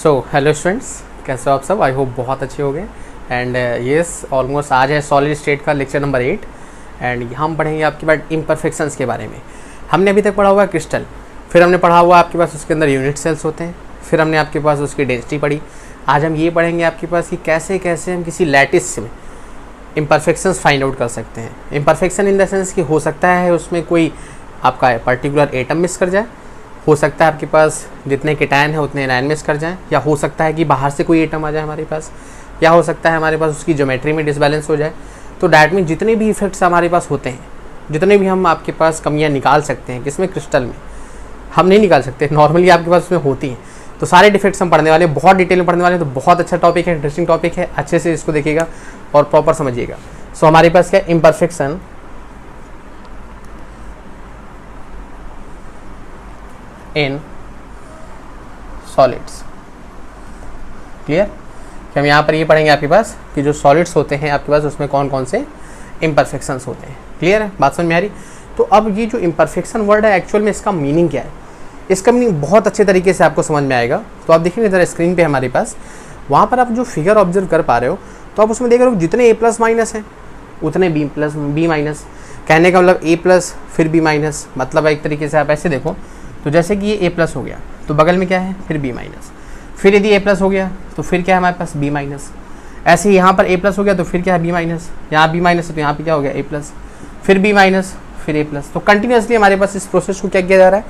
So hello students, कैसे हो आप सब? आई होप बहुत अच्छे हो गए। एंड येस, ऑलमोस्ट आज है सॉलिड स्टेट का लेक्चर नंबर 8 एंड हम पढ़ेंगे आपके पास इम्परफेक्शंस के बारे में। हमने अभी तक पढ़ा हुआ है क्रिस्टल, फिर हमने पढ़ा हुआ आपके पास उसके अंदर यूनिट सेल्स होते हैं, फिर हमने आपके पास उसकी डेंसिटी पढ़ी। आज हम ये पढ़ेंगे आपके पास कि कैसे कैसे हम किसी लैटिस में इम्परफेक्शंस फाइंड आउट कर सकते हैं। इम्परफेक्शन इन द सेंस कि हो सकता है उसमें कोई आपका पर्टिकुलर एटम मिस कर जाए, हो सकता है आपके पास जितने केटायन है उतने एनायन मिस कर जाएं, या हो सकता है कि बाहर से कोई एटम आ जाए हमारे पास, या हो सकता है हमारे पास उसकी ज्योमेट्री में डिसबैलेंस हो जाए। तो डैट मीन जितने भी इफेक्ट्स हमारे पास होते हैं, जितने भी हम आपके पास कमियां निकाल सकते हैं, किसमें? क्रिस्टल में। हम नहीं निकाल सकते, नॉर्मली आपके पास उसमें होती हैं। तो सारे डिफेक्ट्स हम पढ़ने वाले हैं, बहुत डिटेल में पढ़ने वाले हैं। तो बहुत अच्छा टॉपिक है, इंटरेस्टिंग टॉपिक है, अच्छे से इसको देखिएगा और प्रॉपर समझिएगा। सो हमारे पास क्या इम्परफेक्शन इन सॉलिड्स। क्लियर? कि हम यहाँ पर ये पढ़ेंगे आपके पास कि जो सॉलिड्स होते हैं आपके पास उसमें कौन कौन से इम्परफेक्शंस होते हैं। क्लियर है? बात समझ में आ रही? तो अब ये जो इम्परफेक्शन वर्ड है, एक्चुअल में इसका मीनिंग क्या है? इसका मीनिंग बहुत अच्छे तरीके से आपको समझ में आएगा। तो आप देखेंगे इधर स्क्रीन पे हमारे पास, वहाँ पर आप जो फिगर ऑब्जर्व कर पा रहे हो, तो आप उसमें देख रहे हो जितने ए प्लस माइनस हैं उतने बी माइनस। कहने का मतलब ए प्लस फिर बी माइनस, मतलब एक तरीके से आप ऐसे देखो तो जैसे कि ये ए प्लस हो गया तो बगल में क्या है? फिर बी माइनस। फिर यदि ए प्लस हो गया तो फिर क्या है हमारे पास? B minus. ऐसे ही यहाँ पर ए प्लस हो गया तो फिर क्या है? B minus. यहाँ बी माइनस है तो यहाँ पे क्या हो गया? ए प्लस, फिर बी माइनस, फिर ए प्लस। तो कंटिन्यूसली हमारे पास इस प्रोसेस को क्या किया जा रहा है?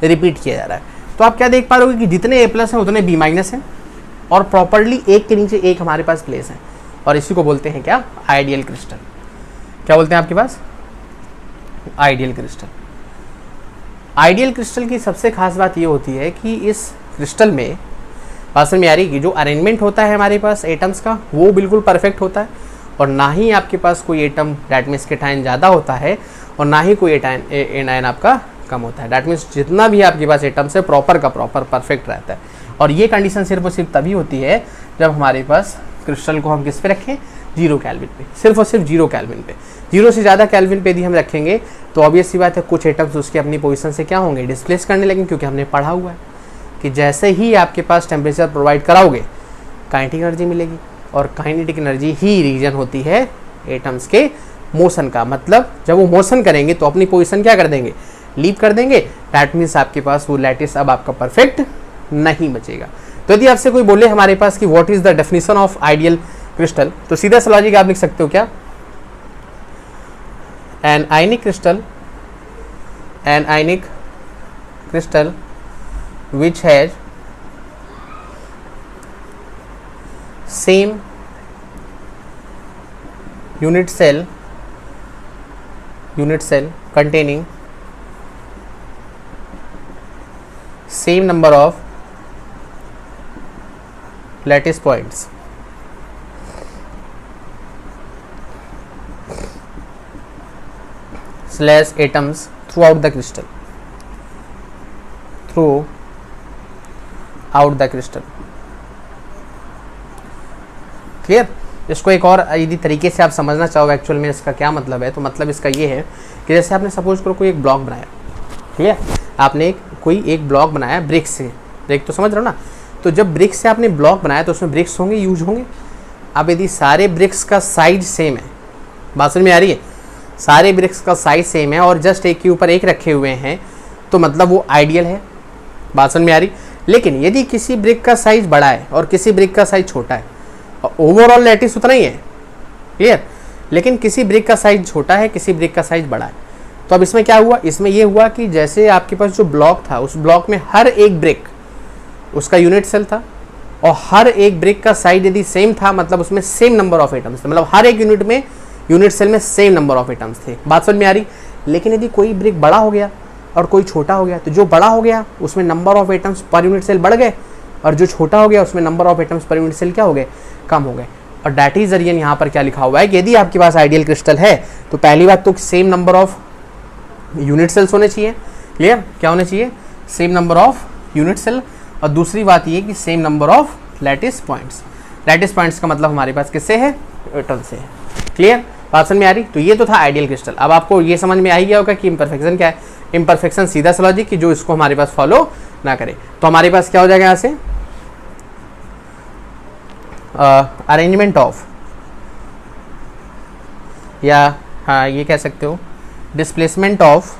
रिपीट किया जा रहा है। तो आप क्या देख पा रहे हो कि जितने ए प्लस हैं उतने बी माइनस हैं, और प्रॉपरली एक के नीचे एक हमारे पास प्लेस है, और इसी को बोलते हैं क्या? Ideal crystal. क्या बोलते हैं आपके पास? Ideal crystal. आइडियल क्रिस्टल की सबसे खास बात ये होती है कि इस क्रिस्टल में बात समझ में आ रही कि जो अरेंजमेंट होता है हमारे पास एटम्स का वो बिल्कुल परफेक्ट होता है, और ना ही आपके पास कोई एटम डैट मीन्स केटायन ज़्यादा होता है और ना ही कोई एनायन आपका कम होता है। डैट मीन्स जितना भी आपके पास एटम्स है प्रॉपर का प्रॉपर परफेक्ट रहता है। और ये कंडीशन सिर्फ और सिर्फ तभी होती है जब हमारे पास क्रिस्टल को हम किस पे रखें? 0 केल्विन पे, सिर्फ और सिर्फ 0 केल्विन पे। 0 से ज़्यादा केल्विन पे यदि हम रखेंगे तो ऑब्वियस सी बात है कुछ एटम्स उसके अपनी पोजीशन से क्या होंगे? डिस्प्लेस करने लगेंगे, क्योंकि हमने पढ़ा हुआ है कि जैसे ही आपके पास टेम्परेचर प्रोवाइड कराओगे काइनेटिक एनर्जी मिलेगी, और काइनेटिक एनर्जी ही रीजन होती है एटम्स के मोशन का। मतलब जब वो मोशन करेंगे तो अपनी पोजीशन क्या कर देंगे? लीव कर देंगे। दैट मीन्स आपके पास वो लैटिस अब आपका परफेक्ट नहीं बचेगा। तो यदि आपसे कोई बोले हमारे पास कि what is the definition of ideal crystal, तो सीधा सा लॉजिक आप लिख सकते हो क्या? An ionic crystal which has same unit cell containing same number of lattice points / atoms throughout the crystal out the crystal. Clear? इसको एक और यदि तरीके से आप समझना चाहोगे एक्चुअल में इसका क्या मतलब है, तो मतलब इसका ये है कि जैसे आपने सपोज करो कोई एक ब्लॉक बनाया, ठीक है? आपने कोई एक ब्लॉक बनाया ब्रिक से, ब्रिक तो समझ रहे हो ना? तो जब ब्रिक से आपने ब्लॉक बनाया तो उसमें ब्रिक्स होंगे, यूज होंगे। अब यदि सारे ब्रिक्स का साइज सेम है, बात समझ में आ रही है? सारे ब्रिक्स का साइज सेम है और जस्ट एक के ऊपर एक रखे हुए हैं, तो मतलब वो आइडियल है। बात समझ में आ रही? लेकिन यदि किसी ब्रिक का साइज बड़ा है और किसी ब्रिक का साइज छोटा है, और ओवरऑल लैटिस उतना ही है, क्लियर? लेकिन किसी ब्रिक का साइज छोटा है, किसी ब्रिक का साइज बड़ा है, तो अब इसमें क्या हुआ? इसमें यह हुआ कि जैसे आपके पास जो ब्लॉक था उस ब्लॉक में हर एक ब्रिक उसका यूनिट सेल था, और हर एक ब्रिक का साइज यदि सेम था मतलब उसमें सेम नंबर ऑफ एटम्स थे, मतलब हर एक यूनिट सेल में सेम नंबर ऑफ एटम्स थे। बात समझ में आ रही? लेकिन यदि कोई ब्रिक बड़ा हो गया और कोई छोटा हो गया, तो जो बड़ा हो गया उसमें number of atoms per unit cell बढ़ गए, और जो छोटा हो गया उसमें number of atoms per unit cell क्या हो गए? कम हो गए। और डैट इज द रीजन यहाँ पर क्या लिखा हुआ है कि यदि आपके पास आइडियल क्रिस्टल है तो पहली बात तो same number of unit cells होने चाहिए। क्लियर? क्या होने चाहिए? Same number of unit cell. और दूसरी बात ये कि same number of lattice points. Lattice points का मतलब हमारे पास किससे है? एटम से है। क्लियर? बात समझ में आ रही? तो ये तो था आइडियल क्रिस्टल। अब आपको ये समझ में आ ही गया होगा कि इम्परफेक्शन क्या है। इम्परफेक्शन सीधा सा लॉजिक कि जो इसको हमारे पास फॉलो ना करे। तो हमारे पास क्या हो जाएगा यहाँ से? अरेंजमेंट ऑफ, या हाँ ये कह सकते हो displacement of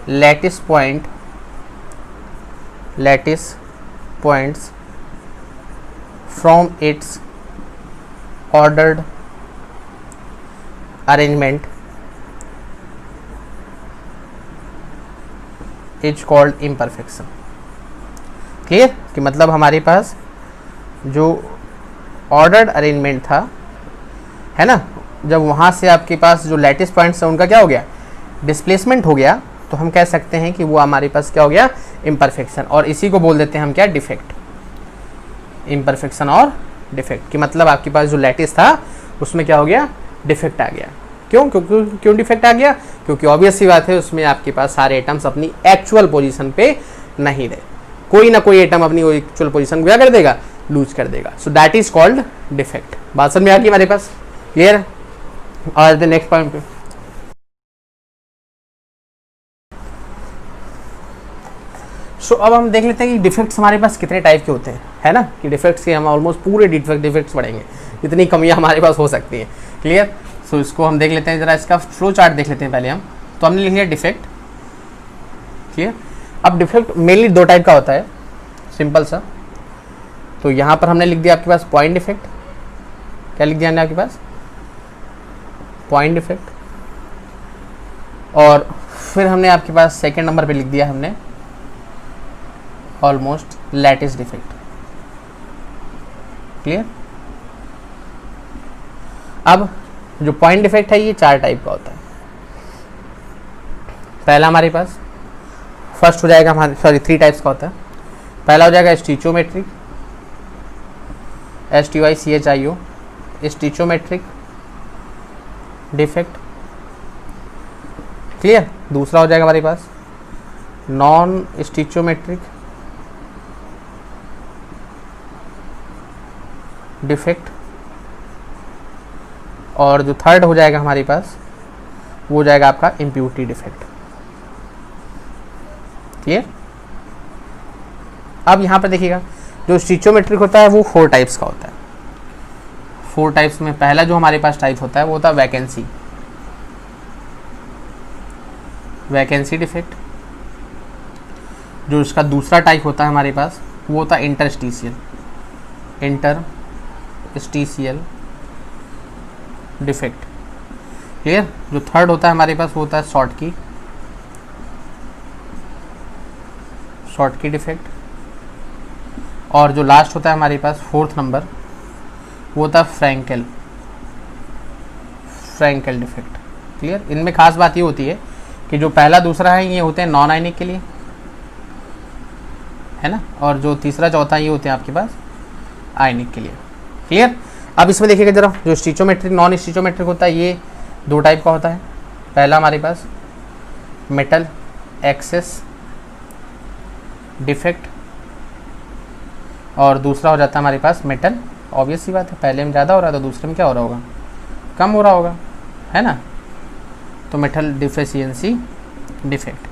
lattice points from its ordered arrangement is called imperfection. Clear? कि मतलब हमारे पास जो ऑर्डर्ड अरेंजमेंट था, है ना, जब वहाँ से आपके पास जो लैटिस पॉइंट्स हैं उनका क्या हो गया, डिस्प्लेसमेंट हो गया, तो हम कह सकते हैं कि वो हमारे पास क्या हो गया, इम्परफेक्शन। और इसी को बोल देते हैं हम क्या, डिफेक्ट। इम्परफेक्शन और डिफेक्ट कि मतलब आपके पास जो लैटिस था उसमें क्या हो गया, डिफेक्ट आ गया। क्यों डिफेक्ट आ गया? क्योंकि ऑब्वियस सी बात है उसमें आपके पास सारे एटम्स अपनी एक्चुअल पोजीशन पे नहीं रहे, कोई ना कोई एटम अपनी एक्चुअल पोजीशन को क्या कर देगा, लूज कर देगा। सो दैट इज कॉल्ड डिफेक्ट। बात समझ में आ गई हमारे पास? क्लियर? और नेक्स्ट पॉइंट पे सो अब हम देख लेते हैं कि डिफेक्ट्स हमारे पास कितने टाइप के होते हैं, है ना, कि डिफेक्ट्स के हम ऑलमोस्ट पूरे डिफेक्ट्स पढ़ेंगे, इतनी कमियां हमारे पास हो सकती हैं। क्लियर? सो इसको हम देख लेते हैं, जरा इसका फ्लो चार्ट देख लेते हैं पहले हम। तो हमने लिख लिया डिफेक्ट। क्लियर? अब डिफेक्ट मेनली दो टाइप का होता है, सिंपल सा। तो यहाँ पर हमने लिख दिया आपके पास पॉइंट डिफेक्ट। क्या लिख दिया हमने आपके पास, पॉइंट डिफेक्ट। और फिर हमने आपके पास सेकेंड नंबर पे लिख दिया हमने ऑलमोस्ट लैटिस डिफेक्ट। क्लियर? अब जो पॉइंट डिफेक्ट है ये चार टाइप का होता है। पहला हमारे पास फर्स्ट हो जाएगा हमारे, सॉरी 3 टाइप्स का होता है। पहला हो जाएगा स्टिचोमेट्रिक, STICHIO, स्टिचोमेट्रिक डिफेक्ट। क्लियर? दूसरा हो जाएगा हमारे पास नॉन स्टिचोमेट्रिक डिफेक्ट। और जो थर्ड हो जाएगा हमारे पास वो हो जाएगा आपका इम्प्यूरिटी डिफेक्ट। क्लियर? अब यहाँ पर देखिएगा जो स्टिचोमेट्रिक होता है वो 4 टाइप्स का होता है। 4 टाइप्स में पहला जो हमारे पास टाइप होता है वो होता है वैकेंसी डिफेक्ट। जो इसका दूसरा टाइप होता है हमारे पास वो होता है इंटरस्टिशियल डिफेक्ट। क्लियर? जो थर्ड होता है हमारे पास वो होता है शॉर्ट की डिफेक्ट। और जो लास्ट होता है हमारे पास 4th नंबर वो होता है फ्रैंकेल डिफेक्ट। क्लियर? इनमें खास बात ये होती है कि जो पहला दूसरा है ये होते हैं नॉन आयनिक के लिए, है ना, और जो तीसरा चौथा ये होते हैं आपके पास आयनिक के लिए। क्लियर? अब इसमें देखिएगा जरा, जो स्टिचोमेट्रिक नॉन स्टिचोमेट्रिक होता है ये 2 टाइप का होता है। पहला हमारे पास मेटल एक्सेस डिफेक्ट और दूसरा हो जाता है हमारे पास मेटल, ऑब्वियस सी बात है, पहले में ज़्यादा हो रहा है तो दूसरे में क्या हो रहा होगा, कम हो रहा होगा, है ना, तो मेटल डिफिशियंसी डिफेक्ट।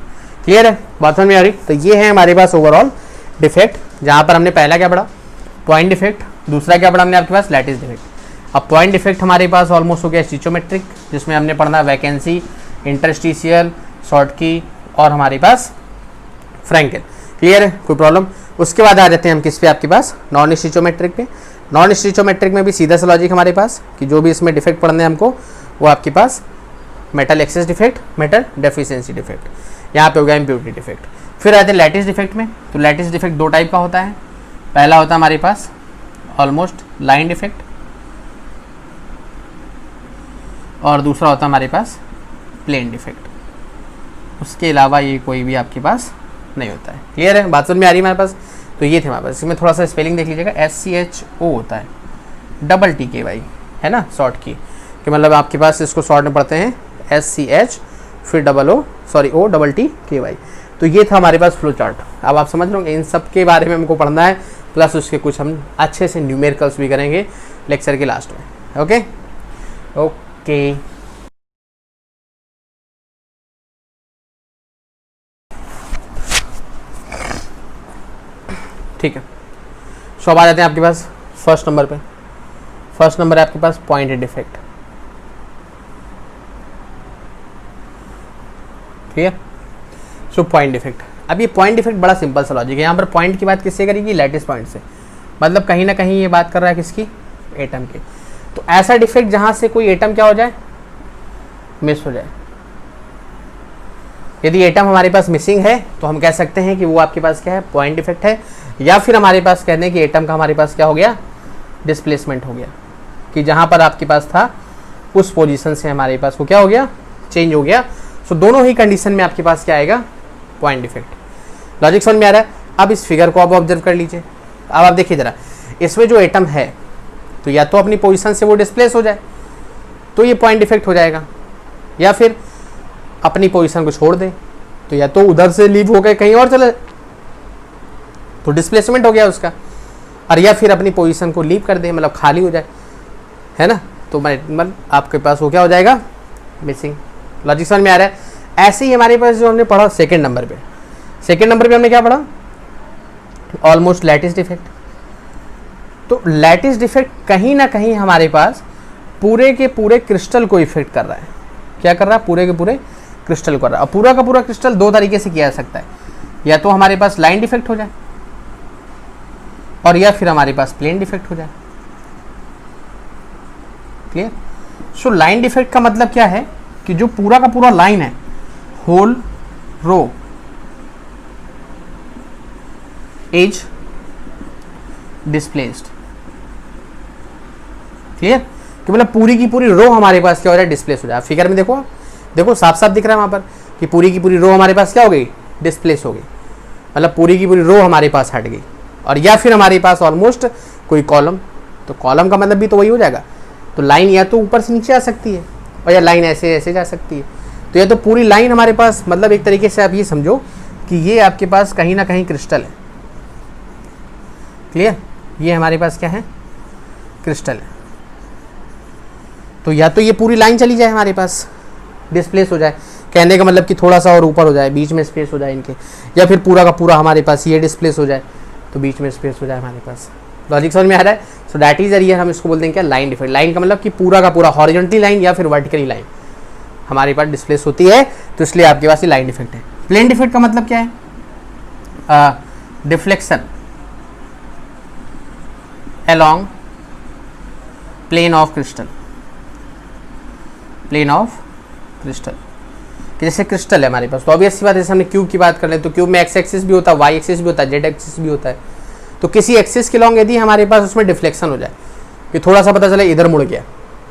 क्लियर है? बात समझ में आ रही? तो ये है हमारे पास ओवरऑल डिफेक्ट, जहाँ पर हमने पहला क्या पढ़ा, पॉइंट डिफेक्ट, दूसरा क्या पढ़ा हमने आपके पास, लैटिस डिफेक्ट। अब पॉइंट डिफेक्ट हमारे पास ऑलमोस्ट हो गया स्टिचोमेट्रिक, जिसमें हमने पढ़ना वैकेंसी, इंटरस्टिशियल, शॉर्ट की और हमारे पास फ्रैंकेल। क्लियर है? कोई प्रॉब्लम? उसके बाद आ जाते हैं हम किस पे, आपके पास नॉन स्टिचोमेट्रिक पे। नॉन स्टिचोमेट्रिक में भी सीधा सा लॉजिक हमारे पास कि जो भी इसमें डिफेक्ट पढ़ने हैं हमको वो आपके पास metal excess defect, metal deficiency defect, यहाँ पे हो गया इम्प्योरिटी डिफेक्ट। फिर आते हैं लैटिस डिफेक्ट में। तो लैटिस डिफेक्ट 2 टाइप का होता है। पहला होता है हमारे पास ऑलमोस्ट लाइन डिफेक्ट और दूसरा होता है हमारे पास प्लेन डिफेक्ट। उसके अलावा ये कोई भी आपके पास नहीं होता है। क्लियर है? बात समझ में आ रही है हमारे पास? तो ये थे हमारे पास। इसमें थोड़ा सा स्पेलिंग देख लीजिएगा, SCHO होता है, TKY, है ना, शॉर्ट की, कि मतलब आपके पास इसको शॉर्ट में पढ़ते हैं SCH फिर OTTKY। तो ये था हमारे पास फ्लो चार्ट। अब आप समझ लो इन सब के बारे में हमको पढ़ना है, प्लस उसके कुछ हम अच्छे से न्यूमेरिकल्स भी करेंगे लेक्चर के लास्ट में। ओके ठीक है। सो अब आ जाते हैं आपके पास फर्स्ट नंबर पे। फर्स्ट नंबर है आपके पास पॉइंट डिफेक्ट। ठीक है। सो पॉइंट डिफेक्ट, अब ये पॉइंट डिफेक्ट बड़ा सिंपल सा लॉजिक है। यहाँ पर पॉइंट की बात किससे करेगी? लैटिस पॉइंट से, मतलब कहीं ना कहीं ये बात कर रहा है किसकी? एटम की। तो ऐसा डिफेक्ट जहां से कोई एटम क्या हो जाए? मिस हो जाए। यदि एटम हमारे पास मिसिंग है तो हम कह सकते हैं कि वो आपके पास क्या है? पॉइंट डिफेक्ट है। या फिर हमारे पास कहते हैं कि एटम का हमारे पास क्या हो गया? डिस्प्लेसमेंट हो गया, कि जहां पर आपके पास था उस पोजीशन से हमारे पास वो क्या हो गया? चेंज हो गया। सो दोनों ही कंडीशन में आपके पास क्या आएगा? Point defect. लॉजिक समझ में आ रहा है? अब इस फिगर को आप ऑब्जर्व कर लीजिए। अब आप देखिए जरा, इसमें जो एटम है तो या तो अपनी पोजीशन से वो डिस्प्लेस हो जाए तो ये पॉइंट डिफेक्ट हो जाएगा, या फिर अपनी पोजीशन को छोड़ दे तो या तो उधर से लीव हो गए कहीं और चले तो डिस्प्लेसमेंट हो गया उसका, और या फिर अपनी पोजीशन को लीव कर दे, मतलब खाली हो जाए, है ना, तो मतलब आपके पास वो क्या हो जाएगा? मिसिंग। लॉजिक समझ में आ रहा है? ऐसे ही हमारे पास जो हमने पढ़ा सेकंड नंबर पे, सेकंड नंबर पे हमने क्या पढ़ा? Almost lattice defect. तो लैटिस डिफेक्ट कहीं ना कहीं हमारे पास पूरे के पूरे क्रिस्टल को इफेक्ट कर रहा है। क्या कर रहा है? पूरे के पूरे क्रिस्टल कर रहा है। और पूरा का पूरा क्रिस्टल दो तरीके से किया जा सकता है, या तो हमारे पास लाइन डिफेक्ट हो जाए और या फिर हमारे पास प्लेन डिफेक्ट हो जाए। क्लियर? सो लाइन डिफेक्ट का मतलब क्या है कि जो पूरा का पूरा लाइन है, whole row is displaced. Clear? कि मतलब पूरी की पूरी रो हमारे पास क्या हो जाए? डिस्प्लेस हो जाए। फिगर में देखो, देखो साफ साफ दिख रहा है वहां पर कि पूरी की पूरी रो हमारे पास क्या हो गई? डिस्प्लेस हो गई, मतलब पूरी की पूरी रो हमारे पास हट गई। और या फिर हमारे पास ऑलमोस्ट कोई कॉलम, तो कॉलम का मतलब भी तो वही हो जाएगा। तो लाइन या तो ऊपर से नीचे आ सकती है और या लाइन ऐसे ऐसे जा सकती है। तो या तो पूरी लाइन हमारे पास, मतलब एक तरीके से आप ये समझो कि ये आपके पास कहीं ना कहीं क्रिस्टल है। क्लियर? ये हमारे पास क्या है? क्रिस्टल है। तो या तो ये पूरी लाइन चली जाए हमारे पास, डिस्प्लेस हो जाए, कहने का मतलब कि थोड़ा सा और ऊपर हो जाए, बीच में स्पेस हो जाए इनके, या फिर पूरा का पूरा हमारे पास ये डिस्प्लेस हो जाए तो बीच में स्पेस हो जाए हमारे पास। लॉजिक समझ में आ रहा है? सो दैट इज एरिया, हम इसको बोलते हैं क्या? Line defect. लाइन का मतलब कि पूरा का पूरा हॉरिजॉन्टली लाइन या फिर वर्टिकली लाइन हमारे पास डिस्प्लेस होती है, तो इसलिए आपके पास ये लाइन डिफेक्ट है। प्लेन डिफेक्ट का मतलब क्या है? Deflection along plane of crystal, plane of crystal. कि जैसे क्रिस्टल है हमारे पास, तो ऑब्वियस सी बात है, जैसे हमने क्यूब की बात कर ले तो क्यूब में एक्स एक्सिस भी होता है, वाई एक्सिस भी होता है, जेड एक्सिस भी होता है। तो किसी एक्सिस के लॉन्ग यदि हमारे पास उसमें डिफ्लेक्शन हो जाए कि थोड़ा सा पता चले इधर मुड़ गया,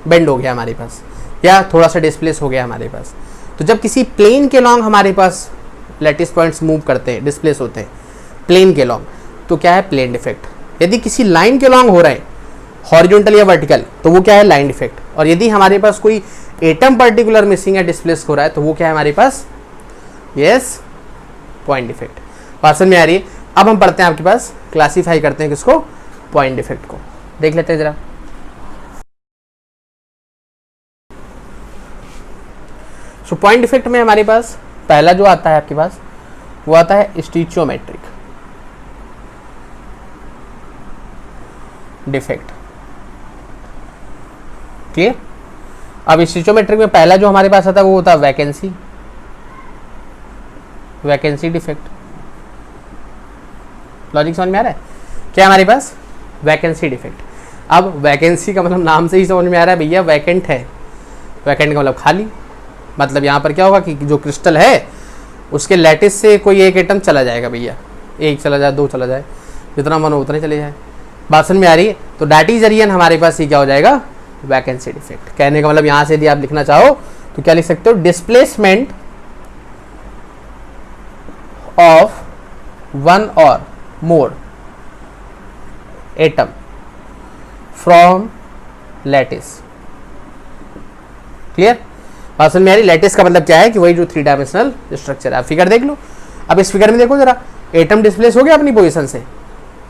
बेंड हो गया हमारे पास, या थोड़ा सा डिस्प्लेस हो गया हमारे पास, तो जब किसी प्लेन के लॉन्ग हमारे पास लैटिस पॉइंट्स मूव करते हैं, डिस्प्लेस होते हैं प्लेन के लॉन्ग, तो क्या है? Plane defect. यदि किसी लाइन के लॉन्ग हो रहा है हॉरिजॉन्टल या वर्टिकल, तो वो क्या है? Line defect. और यदि हमारे पास कोई एटम पर्टिकुलर मिसिंग या डिस्प्लेस हो रहा है तो वो क्या है हमारे पास? Yes, point defect. बात समझ में आ रही है? अब हम पढ़ते हैं आपके पास, क्लासीफाई करते हैं किसको? पॉइंट डिफेक्ट को। देख लेते हैं जरा। सो पॉइंट डिफेक्ट में हमारे पास पहला जो आता है आपके पास वो आता है स्टीचियोमेट्रिक डिफेक्ट। क्लियर? अब स्टीचियोमेट्रिक में पहला जो हमारे पास आता है वो होता है वैकेंसी, वैकेंसी डिफेक्ट। लॉजिक समझ में आ रहा है? क्या हमारे पास? Vacancy defect. अब वैकेंसी का मतलब नाम से ही समझ में आ रहा है भैया, वैकेंट है। वैकेंट का मतलब खाली, मतलब यहाँ पर क्या होगा कि जो क्रिस्टल है उसके लैटिस से कोई एक एटम चला जाएगा भैया, एक चला जाए, दो चला जाए, जितना मन हो उतना चले जाए। बात समझ में आ रही है? तो दैट इज रीजन हमारे पास ये क्या हो जाएगा? Vacancy defect. कहने का मतलब यहाँ से यदि आप लिखना चाहो तो क्या लिख सकते हो? डिस्प्लेसमेंट ऑफ वन और मोर एटम फ्रॉम लैटिस। क्लियर? बात समझ में आ रही? लैटिस का मतलब क्या है कि वही जो 3 डायमेंशनल स्ट्रक्चर है। आप फिगर देख लो। अब इस फिगर में देखो जरा, एटम डिस्प्लेस हो गया अपनी पोजीशन से,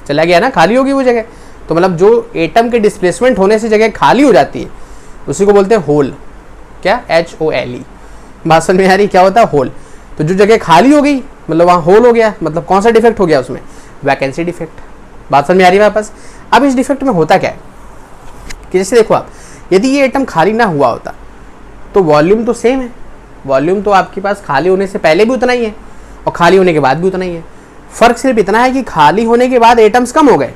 चला गया ना, खाली होगी वो जगह। तो मतलब जो एटम के डिस्प्लेसमेंट होने से जगह खाली हो जाती है उसी को बोलते हैं होल। क्या? HOLE। बात समझ में आ रही? क्या होता है? होल। तो जो जगह खाली हो गई मतलब वहाँ होल हो गया, मतलब कौन सा डिफेक्ट हो गया उसमें? Vacancy defect. बात समझ में आ रही है वापस। अब इस डिफेक्ट में होता क्या है कि जैसे देखो आप, यदि ये एटम खाली ना हुआ होता तो वॉल्यूम तो सेम है, वॉल्यूम तो आपके पास खाली होने से पहले भी उतना ही है और खाली होने के बाद भी उतना ही है। फर्क सिर्फ इतना है कि खाली होने के बाद एटम्स कम हो गए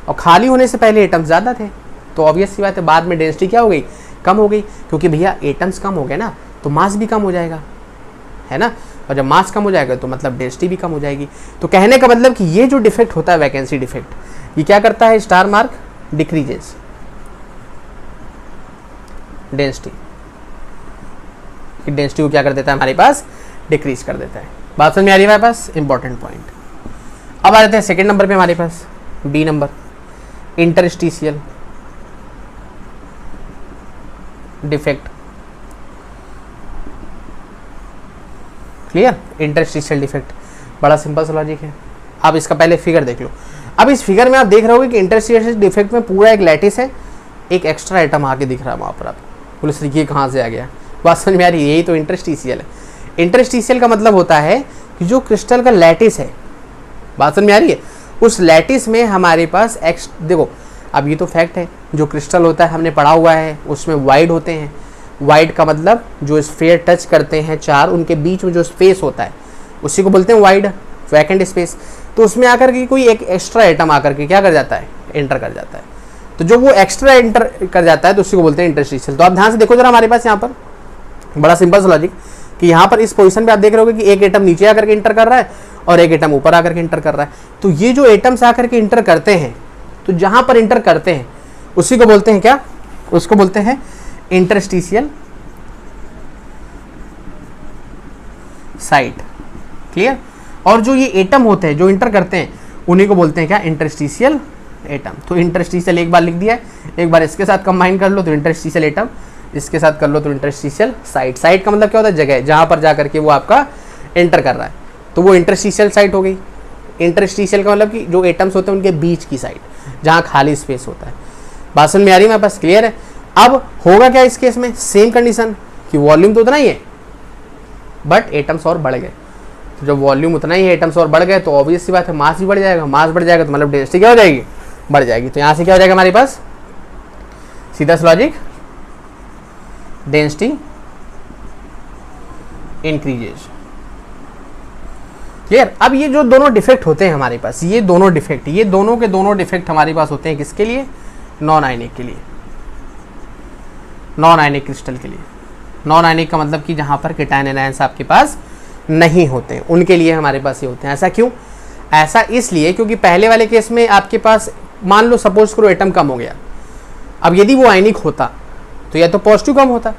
और खाली होने से पहले एटम्स ज़्यादा थे। तो ऑब्वियस सी बात है बाद में डेंसिटी क्या हो गई, कम हो गई, क्योंकि भैया एटम्स कम हो गए ना तो मास भी कम हो जाएगा, है ना। और जब मास कम हो जाएगा तो मतलब डेंसिटी भी कम हो जाएगी। तो कहने का मतलब कि ये जो डिफेक्ट होता है वैकेंसी डिफेक्ट, ये क्या करता है, star mark decreases density, density को क्या कर देता है हमारे पास, डिक्रीज कर देता है। बात समझ में आ रही है हमारे पास, इंपॉर्टेंट पॉइंट। अब आ जाते हैं सेकेंड नंबर पे हमारे पास, B number, interstitial defect. Clear, interstitial defect बड़ा सिंपल सा लॉजिक है। आप इसका पहले फिगर देख लो। अब इस फिगर में आप देख रहे होगे कि इंटरस्टिशियल डिफेक्ट में पूरा एक लैटिस है, एक एक्स्ट्रा आइटम आके दिख रहा है वहाँ पर। आप पुलिस ये कहाँ से आ गया, बात समझ में आ रही है, यही तो इंटरस्टिशियल है। इंटरस्टिशियल का मतलब होता है कि जो क्रिस्टल का लैटिस है, बात समझ में आ रही है, उस लैटिस में हमारे पास देखो अब ये तो फैक्ट है, जो क्रिस्टल होता है हमने पढ़ा हुआ है उसमें वाइड होते हैं। वाइड का मतलब जो स्फीयर टच करते हैं चार, उनके बीच में जो स्पेस होता है उसी को बोलते हैं वाइड, वैकेंट स्पेस। तो उसमें आकर के कोई एक एक्स्ट्रा आइटम आकर के क्या कर जाता है, एंटर कर जाता है। तो जो वो एक्स्ट्रा एंटर कर जाता है तो उसी को बोलते हैं इंटरस्टिशियल। तो आप ध्यान से देखो जरा हमारे पास यहाँ पर बड़ा सिंपल सा लॉजिक कि यहाँ पर इस पोजीशन पे आप देख रहे होगे कि एक एटम नीचे आकर के इंटर कर रहा है और एक एटम ऊपर आकर के इंटर कर रहा है। तो ये जो एटम्स आकर के इंटर करते हैं, तो जहाँ पर इंटर करते हैं उसी को बोलते हैं क्या, उसको बोलते हैं इंटरस्टिशियल साइट। क्लियर। और जो ये एटम होते हैं जो इंटर करते हैं उन्हीं को बोलते हैं क्या, इंटरस्टिशियल एटम। तो इंटरस्टिशियल एक बार लिख दिया है, एक बार इसके साथ कंबाइन कर लो तो इंटरस्टिशियल एटम, इसके साथ कर लो तो इंटरस्टिशियल साइट। साइट का मतलब क्या होता है, जगह जहां पर जाकर के वो आपका एंटर कर रहा है, तो वो इंटरस्टिशियल साइट हो गई। इंटरस्टिशियल का मतलब कि जो एटम्स होते हैं उनके बीच की साइड जहां खाली स्पेस होता है। बात समझ में आ रही है मेरे पास, क्लियर है। अब होगा क्या इस केस में, सेम कंडीशन कि वॉल्यूम तो उतना ही है बट एटम्स और बढ़ गए। तो जब वॉल्यूम उतना ही है, एटम्स और बढ़ गए, तो ऑब्वियस सी बात है मास भी बढ़ जाएगा। मास बढ़ जाएगा तो मतलब डेंसिटी क्या हो जाएगी, बढ़ जाएगी। तो यहाँ से क्या हो जाएगा हमारे पास, सीधा सा लॉजिक, डेंसिटी इंक्रीजेज। क्लियर। अब ये जो दोनों डिफेक्ट होते हैं हमारे पास, ये दोनों डिफेक्ट, ये दोनों के दोनों डिफेक्ट हमारे पास होते हैं किसके लिए, नॉन आयनिक के लिए, नॉन आयनिक क्रिस्टल के लिए। नॉन आयनिक का मतलब कि जहां पर केटायन एनायंस आपके पास नहीं होते हैं, उनके लिए हमारे पास ये होते हैं। ऐसा क्यों, ऐसा इसलिए क्योंकि पहले वाले केस में आपके पास मान लो सपोज करो एटम कम हो गया, अब यदि वो आयनिक होता तो या तो पॉजिटिव कम होता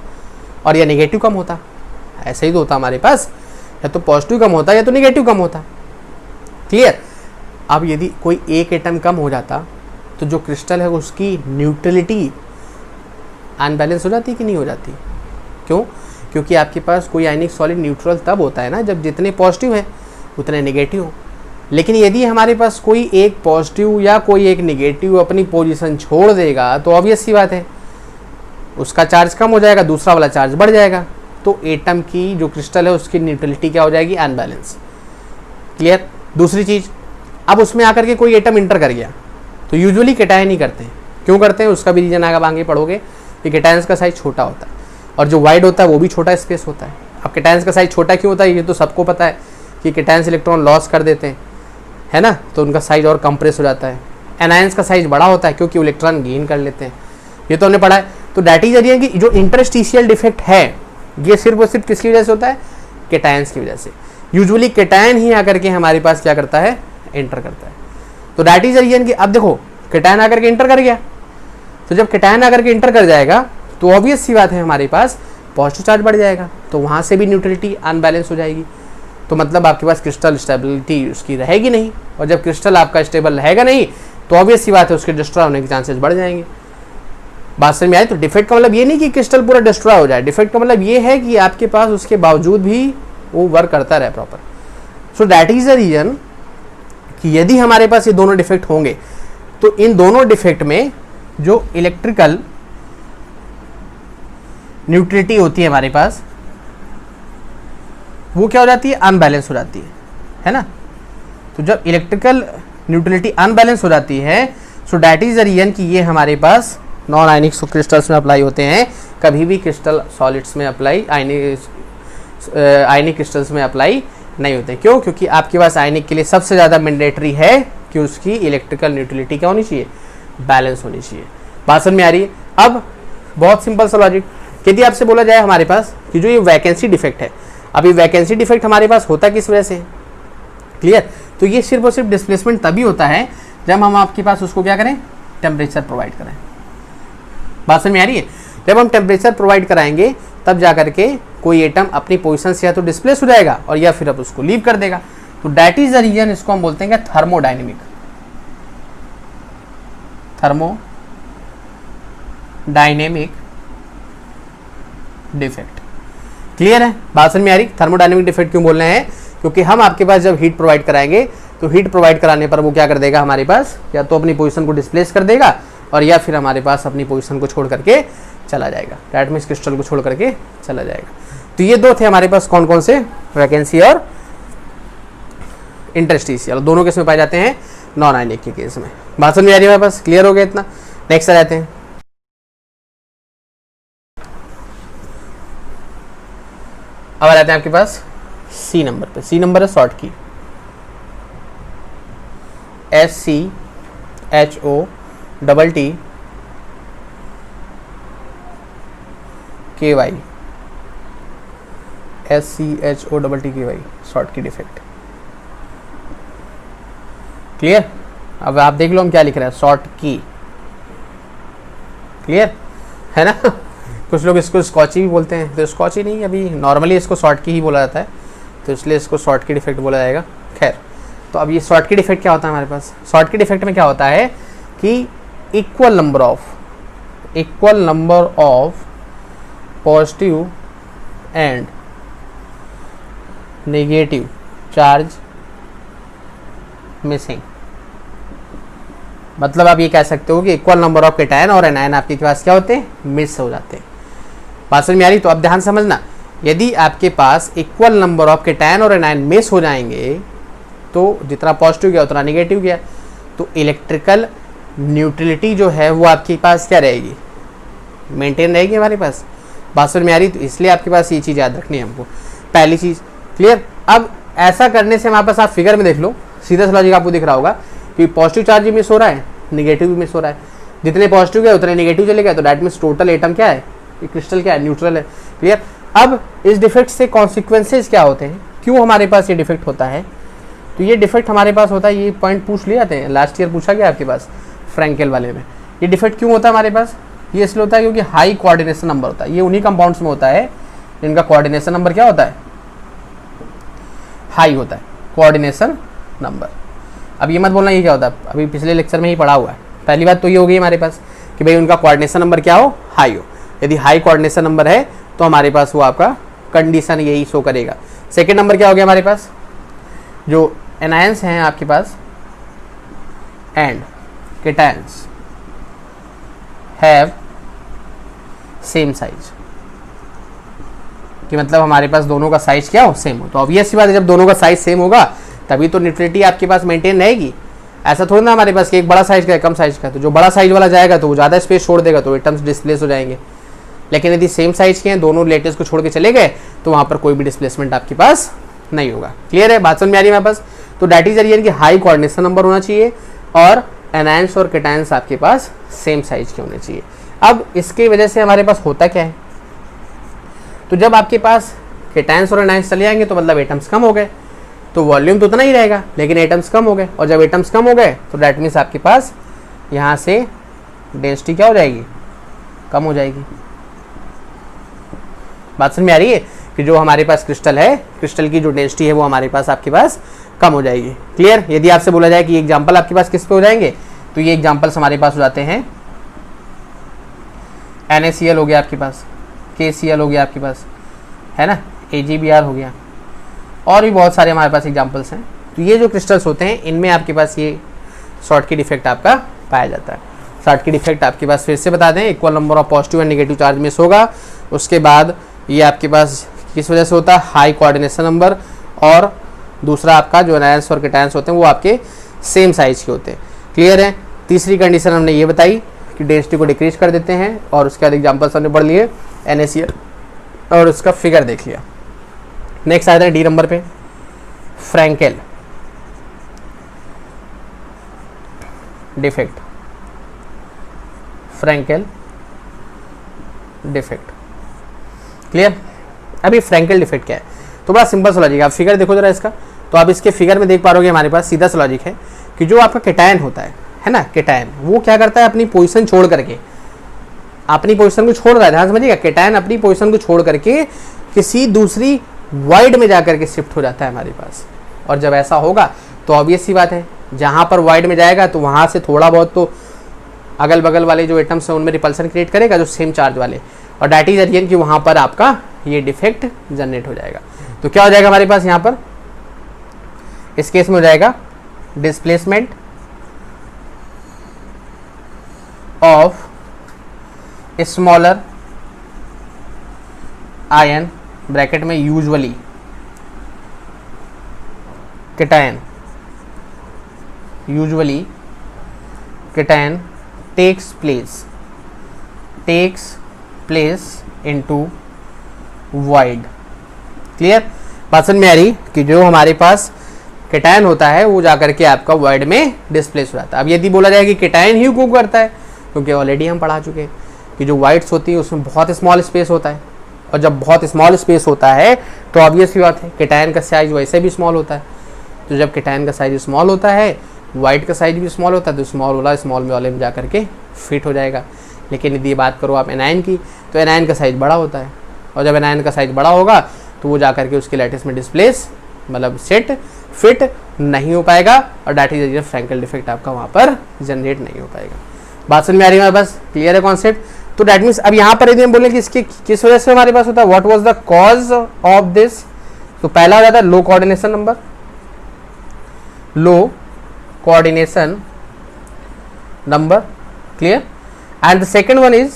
और या नेगेटिव कम होता। ऐसा ही तो होता हमारे पास, या तो पॉजिटिव कम होता या तो नेगेटिव कम होता। क्लियर। अब यदि कोई एक एटम कम हो जाता तो जो क्रिस्टल है उसकी न्यूट्रलिटी अनबैलेंस हो जाती कि नहीं हो जाती। क्यों, क्योंकि आपके पास कोई आयनिक सॉलिड न्यूट्रल तब होता है ना जब जितने पॉजिटिव है उतने नेगेटिव हो। लेकिन यदि हमारे पास कोई एक पॉजिटिव या कोई एक नेगेटिव अपनी पोजीशन छोड़ देगा तो ऑब्वियस सी बात है उसका चार्ज कम हो जाएगा, दूसरा वाला चार्ज बढ़ जाएगा। तो एटम की जो क्रिस्टल है उसकी न्यूट्रलिटी क्या हो जाएगी, अनबैलेंस। क्लियर। दूसरी चीज़, अब उसमें आकर के कोई एटम इंटर कर गया तो यूजुअली केटायन ही करते हैं। क्यों करते हैं, उसका भी रीजन आगे पढ़ोगे कि केटायंस का साइज छोटा होता है और जो वाइड होता है वो भी छोटा स्पेस होता है। अब केटायंस का साइज छोटा क्यों होता है, ये तो सबको पता है कि केटायंस इलेक्ट्रॉन लॉस कर देते हैं, है ना, तो उनका साइज और कंप्रेस हो जाता है। एनायंस का साइज बड़ा होता है क्योंकि इलेक्ट्रॉन गेन कर लेते हैं, ये तो हमने पढ़ा है। तो दैट इज है कि जो इंटरस्टिशियल डिफेक्ट है ये सिर्फ और सिर्फ किसकी वजह से होता है, केटायंस की वजह से। यूजुअली केटायन ही आकर के हमारे पास क्या करता है, एंटर करता है। तो दैट इज रीजन कि अब देखो केटायन आकर के एंटर कर गया, तो जब केटायन आकर के एंटर कर जाएगा तो ऑब्वियस सी बात है हमारे पास पॉजिटिव चार्ज बढ़ जाएगा, तो वहाँ से भी न्यूट्रलिटी अनबैलेंस हो जाएगी। तो मतलब आपके पास क्रिस्टल स्टेबिलिटी उसकी रहेगी नहीं, और जब क्रिस्टल आपका स्टेबल रहेगा नहीं तो ऑब्वियस सी बात है उसके डिस्ट्रॉय होने के चांसेस बढ़ जाएंगे। बात समझ में आई। तो डिफेक्ट का मतलब ये नहीं कि क्रिस्टल पूरा डिस्ट्रॉय हो जाए, डिफेक्ट का मतलब ये है कि आपके पास उसके बावजूद भी वो वर्क करता रहे proper. So that is the reason कि यदि हमारे पास ये दोनों डिफेक्ट होंगे तो इन दोनों डिफेक्ट में जो इलेक्ट्रिकल न्यूट्रलिटी होती है हमारे पास वो क्या हो जाती है, अनबैलेंस हो जाती है ना। तो जब इलेक्ट्रिकल न्यूट्रलिटी अनबैलेंस हो जाती है, so that is the reason कि ये हमारे पास नॉन आयनिक क्रिस्टल्स में अप्लाई होते हैं, कभी भी क्रिस्टल सॉलिड्स में अप्लाई आयनिक क्रिस्टल्स में अप्लाई नहीं होते। क्यों? क्योंकि आपके पास आयनिक के लिए सबसे ज़्यादा मैंडेटरी है कि उसकी इलेक्ट्रिकल न्यूट्रलिटी क्या होनी चाहिए, बैलेंस होनी चाहिए। बात समझ में आ रही है? अब बहुत सिंपल सा लॉजिक, यदि आपसे बोला जाए हमारे पास कि जो ये वैकेंसी डिफेक्ट है, अभी वैकेंसी डिफेक्ट हमारे पास होता किस वजह से, क्लियर? तो ये सिर्फ और सिर्फ डिस्प्लेसमेंट तभी होता है जब हम आपके पास उसको क्या करें, टेम्परेचर प्रोवाइड करें। बात समझ में आ रही है? जब हम टेम्परेचर प्रोवाइड कराएंगे तब जा करके कोई एटम अपनी पोजीशन से या तो डिस्प्लेस हो जाएगा और या फिर अब उसको लीव कर देगा। तो दैट इज द रीजन, इसको हम बोलते हैं थर्मोडायनेमिक डिफेक्ट। क्लियर है? बात समझ में आ रही? थर्मोडायनेमिक डिफेक्ट क्यों बोल रहे हैं? क्योंकि हम आपके पास जब हीट प्रोवाइड कराएंगे तो हीट प्रोवाइड कराने पर वो क्या कर देगा, हमारे पास या तो अपनी पोजीशन को डिस्प्लेस कर देगा और या फिर हमारे पास अपनी पोजीशन को छोड़ करके चला जाएगा, दैट मींस क्रिस्टल को छोड़ करके चला जाएगा। तो ये दो थे हमारे पास, कौन कौन से, वैकेंसी और इंटरस्टिशियल, दोनों केस में पाए जाते हैं नॉन आयनिक के केस में। बात समझ में आ रही है मेरे पास? क्लियर हो गया इतना? नेक्स्ट आ जाते हैं। अब आ जाते हैं आपके पास सी नंबर पे। सी नंबर है शॉर्ट की, SCHOTTKY, SCHOTTKY शॉर्ट की डिफेक्ट। क्लियर? अब आप देख लो हम क्या लिख रहे हैं, शॉर्ट की। क्लियर है ना? कुछ लोग इसको स्कॉची भी बोलते हैं, तो स्कॉची नहीं, अभी नॉर्मली इसको शॉर्ट की ही बोला जाता है, तो इसलिए इसको शॉर्ट की डिफेक्ट बोला जाएगा। खैर, तो अब ये शॉर्ट की डिफेक्ट क्या होता है हमारे पास? शॉर्ट की डिफेक्ट में क्या होता है कि equal number of positive and negative charge missing. मतलब आप ये कह सकते हो कि इक्वल नंबर ऑफ कैटायन और एनायन आपके पास क्या होते हैं, मिस हो जाते हैं। बात समझ में आ रही? तो अब ध्यान समझना, यदि आपके पास इक्वल नंबर ऑफ कैटायन और एनायन मिस हो जाएंगे तो जितना पॉजिटिव गया उतना नेगेटिव गया, तो इलेक्ट्रिकल न्यूट्रलिटी जो है वो आपके पास क्या रहेगी, मेंटेन रहेगी हमारे पास। बात समझ में आ रही? तो इसलिए आपके पास ये चीज़ याद रखनी है हमको, पहली चीज़। क्लियर? अब ऐसा करने से हमारे पास, आप फिगर में देख लो, सीधा सा लॉजिक आपको दिख रहा होगा कि पॉजिटिव चार्ज भी मिस हो रहा है, नेगेटिव भी मिस हो रहा है। जितने पॉजिटिव गए उतने नेगेटिव चले गए, तो दैट मीन्स टोटल एटम क्या है, ये क्रिस्टल क्या है, न्यूट्रल है। क्लियर? अब इस डिफेक्ट से कॉन्सिक्वेंसेज क्या होते हैं, क्यों हमारे पास ये डिफेक्ट होता है? तो ये डिफेक्ट हमारे पास होता है, ये पॉइंट पूछ लिए जाते हैं, लास्ट ईयर पूछा गया आपके पास फ्रैंकेल वाले में। ये डिफेक्ट क्यों होता है हमारे पास? ये इसलिए होता है क्योंकि हाई कोऑर्डिनेशन नंबर होता है। ये उन्हीं कंपाउंड्स में होता है जिनका कोऑर्डिनेशन नंबर क्या होता है, हाई होता है, कोऑर्डिनेशन नंबर। अब ये मत बोलना ये क्या होता है, अभी पिछले लेक्चर में ही पढ़ा हुआ है। पहली बात तो ये हो गई हमारे पास कि भाई उनका कोऑर्डिनेशन नंबर क्या हो, हाई हो। यदि हाई कोऑर्डिनेशन नंबर है तो हमारे पास वो आपका कंडीशन यही शो करेगा। सेकेंड नंबर क्या हो गया हमारे पास, जो एनायंस हैं आपके पास and cations have same size, कि मतलब हमारे पास दोनों का साइज क्या हो, सेम हो। तो ऑब्वियस सी बात है, जब दोनों का साइज सेम होगा तभी तो न्यूट्रलिटी आपके पास मेंटेन रहेगी। ऐसा थोड़ा ना हमारे पास कि एक बड़ा साइज का है कम साइज का, तो जो बड़ा साइज वाला जाएगा तो वो ज़्यादा स्पेस छोड़ देगा, तो एटम्स डिस्प्लेस हो जाएंगे। लेकिन यदि सेम साइज के हैं, दोनों लेटेस्ट को छोड़ के चले गए, तो वहाँ पर कोई भी डिस्प्लेसमेंट आपके पास नहीं होगा। क्लियर है? बात समझ में आ रही है हमारे पास? तो दैट इज रीजन कि हाई कोऑर्डिनेशन नंबर होना चाहिए और एनायंस और केटायंस आपके पास सेम साइज के होने चाहिए। अब इसके वजह से हमारे पास होता क्या है, तो जब आपके पास केटायंस और एनायंस चले जाएंगे तो मतलब एटम्स कम हो गए, तो वॉल्यूम तो उतना ही रहेगा लेकिन एटम्स कम हो गए, और जब एटम्स कम हो गए तो दैट मीन्स आपके पास यहाँ से डेंसिटी क्या हो जाएगी, कम हो जाएगी। बात समझ में आ रही है कि जो हमारे पास क्रिस्टल है, क्रिस्टल की जो डेंसिटी है वो हमारे पास आपके पास कम हो जाएगी। क्लियर? यदि आपसे बोला जाए कि एग्जाम्पल आपके पास किस पे हो जाएंगे, तो ये एग्जाम्पल्स हमारे पास हो जाते हैं NaCl हो गया आपके पास, KCl हो गया आपके पास, है ना, AgBr हो गया, और भी बहुत सारे हमारे पास एग्जाम्पल्स हैं। तो ये जो क्रिस्टल्स होते हैं इनमें आपके पास ये शॉर्ट की डिफेक्ट आपका पाया जाता है। शॉर्ट की डिफेक्ट आपके पास फिर से बता दें, equal number of positive and negative charge miss होगा। उसके बाद ये आपके पास किस वजह से होता है, हाई कोऑर्डिनेशन नंबर, और दूसरा आपका जो एनायंस और केटायंस होते हैं वो आपके सेम साइज के होते हैं। क्लियर है। तीसरी कंडीशन हमने ये बताई कि डेंसिटी को डिक्रीज कर देते हैं, और उसके बाद एग्जाम्पल्स हमने पढ़ लिए NaCl और उसका फिगर देख लिया। नेक्स्ट आते हैं डी नंबर पे, Frenkel defect. Frenkel defect clear. अभी फ्रैंकेल डिफेक्ट क्या है, तो बड़ा सिंपल सा लॉजिक है। आप फिगर देखो जरा इसका, तो आप इसके फिगर में देख पा रहे हमारे पास सीधा सा लॉजिक है कि जो आपका केटायन होता है ना, केटायन वो क्या करता है, अपनी पोजीशन छोड़ करके, अपनी पोजीशन को छोड़ रहा है, ध्यान समझिएगा, केटायन अपनी पोजीशन को छोड़ करके किसी दूसरी वाइड में जाकर के शिफ्ट हो जाता है हमारे पास। और जब ऐसा होगा तो ऑब्वियस सी बात है, जहाँ पर वाइड में जाएगा तो वहाँ से थोड़ा बहुत तो अगल बगल वाले जो एटम्स हैं उनमें रिपल्सन क्रिएट करेगा, जो सेम चार्ज वाले, और डैट इज अगेन कि वहाँ पर आपका ये डिफेक्ट जनरेट हो जाएगा। तो क्या हो जाएगा हमारे पास यहाँ पर, इस केस में हो जाएगा displacement of smaller ion bracket में usually cation, usually cation takes place into void. Clear, बात समझ में आ रही कि जो हमारे पास केटायन होता है वो जाकर के आपका वाइड में डिस्प्लेस हो जाता है। अब यदि बोला जाए कि केटायन ही क्यों करता है, क्योंकि ऑलरेडी हम पढ़ा चुके हैं कि जो वाइड्स होती है उसमें बहुत स्मॉल स्पेस होता है, और जब बहुत स्मॉल स्पेस होता है तो ऑब्वियस बात है केटायन का साइज वैसे भी स्मॉल होता है। तो जब केटायन का साइज स्मॉल होता है, वाइड का साइज भी स्मॉल होता है, तो स्मॉल वाला स्मॉल में वाले में जाकर के फिट हो जाएगा। लेकिन यदि बात करो आप एनायन की, तो एनायन का साइज बड़ा होता है, और जब एनायन का साइज बड़ा होगा तो वो जाकर के उसके लैटिस में डिस्प्लेस मतलब सेट फिट नहीं हो पाएगा, और डैट इज फ्रैंकेल डिफेक्ट आपका वहाँ पर जनरेट नहीं हो पाएगा। बात समझ में आ रही है हमारे पास, क्लियर है कॉन्सेप्ट। तो डैट मीन्स अब यहाँ पर यदि हम बोले कि इसके किस वजह से हमारे पास होता है, what was the cause of this, तो पहला हो जाता है low coordination number, low coordination number, clear. And the second one is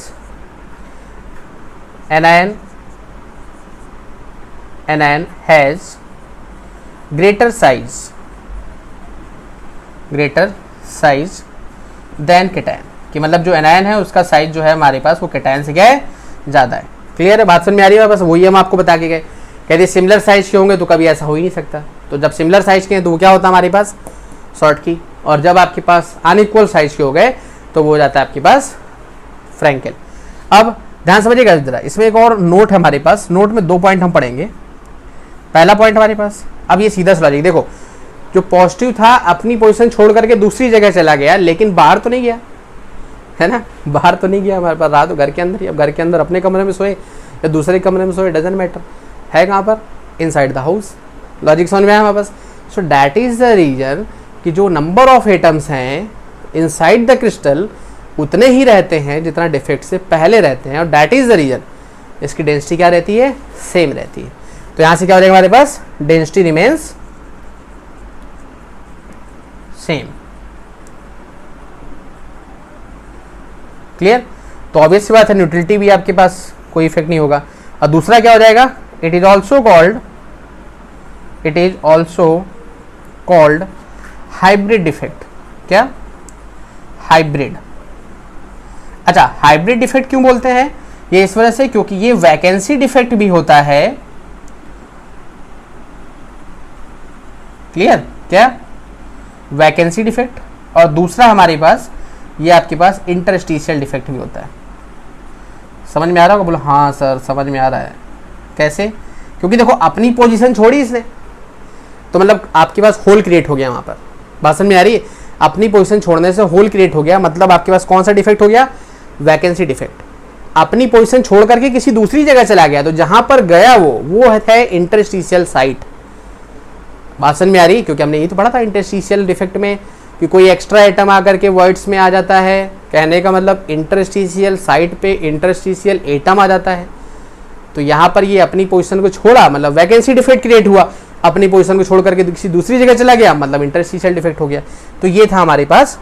anion has greater size than cation, कि मतलब जो एनायन है उसका साइज जो है हमारे पास वो केटायन से क्या है, ज़्यादा है। क्लियर है, बात समझ में आ रही है। बस वही हम आपको बता के गए, कहते सिमिलर साइज के होंगे तो कभी ऐसा हो ही नहीं सकता। तो जब सिमिलर साइज के हैं तो वो क्या होता है हमारे पास, शॉर्ट की, और जब आपके पास अनइक्वल साइज के हो गए तो वो हो जाता है आपके पास फ्रैंकेल। अब ध्यान समझिएगा जरा, इसमें एक और नोट है हमारे पास, नोट में 2 पॉइंट हम पढ़ेंगे। पहला पॉइंट हमारे पास, अब ये सीधा सा लॉजिक देखो, जो पॉजिटिव था अपनी पोजीशन छोड़ करके दूसरी जगह चला गया, लेकिन बाहर तो नहीं गया, है ना, बाहर तो नहीं गया हमारे पास, रहा तो घर के अंदर ही। अब घर के अंदर अपने कमरे में सोए या दूसरे कमरे में सोए, डजंट मैटर, है कहाँ पर, इनसाइड द हाउस। लॉजिक समझ में आया हमारे पास। So that is the reason कि जो नंबर ऑफ एटम्स हैं इनसाइड द क्रिस्टल उतने ही रहते हैं जितना डिफेक्ट से पहले रहते हैं, और डैट इज द रीजन इसकी डेंसिटी क्या रहती है, सेम रहती है। तो यहां से क्या हो जाएगा हमारे पास, डेंसिटी रिमेन्स सेम। क्लियर, तो ऑब्वियस सी बात है न्यूट्रलिटी भी आपके पास कोई इफेक्ट नहीं होगा। और दूसरा क्या हो जाएगा, it is also called hybrid defect. क्या, हाइब्रिड। अच्छा, हाइब्रिड डिफेक्ट क्यों बोलते हैं, ये इस वजह से क्योंकि ये वैकेंसी डिफेक्ट भी होता है। क्लियर, क्या, वैकेंसी डिफेक्ट, और दूसरा हमारे पास ये आपके पास इंटरस्टिशियल डिफेक्ट भी होता है। समझ में आ रहा होगा, बोलो हाँ सर समझ में आ रहा है। कैसे, क्योंकि देखो अपनी पोजीशन छोड़ी इसने, तो मतलब आपके पास होल क्रिएट हो गया वहाँ पर। बात समझ में आ रही है, अपनी पोजीशन छोड़ने से होल क्रिएट हो गया, मतलब आपके पास कौन सा डिफेक्ट हो गया, वैकेंसी डिफेक्ट। अपनी पोजीशन छोड़ करके किसी दूसरी जगह चला गया, तो जहाँ पर गया वो है इंटरस्टिशियल साइट। बात समझ में आ रही, क्योंकि हमने ये तो पढ़ा था इंटरस्टिशियल डिफेक्ट में कि कोई एक्स्ट्रा एटम आकर के वर्ड्स में आ जाता है, कहने का मतलब इंटरस्टिशियल साइट पे इंटरस्टिशियल एटम आ जाता है। तो यहाँ पर ये अपनी पोजीशन को छोड़ा, मतलब वैकेंसी डिफेक्ट क्रिएट हुआ, अपनी पोजीशन को छोड़ करके किसी दूसरी जगह चला गया, मतलब इंटरस्टिशियल डिफेक्ट हो गया। तो ये था हमारे पास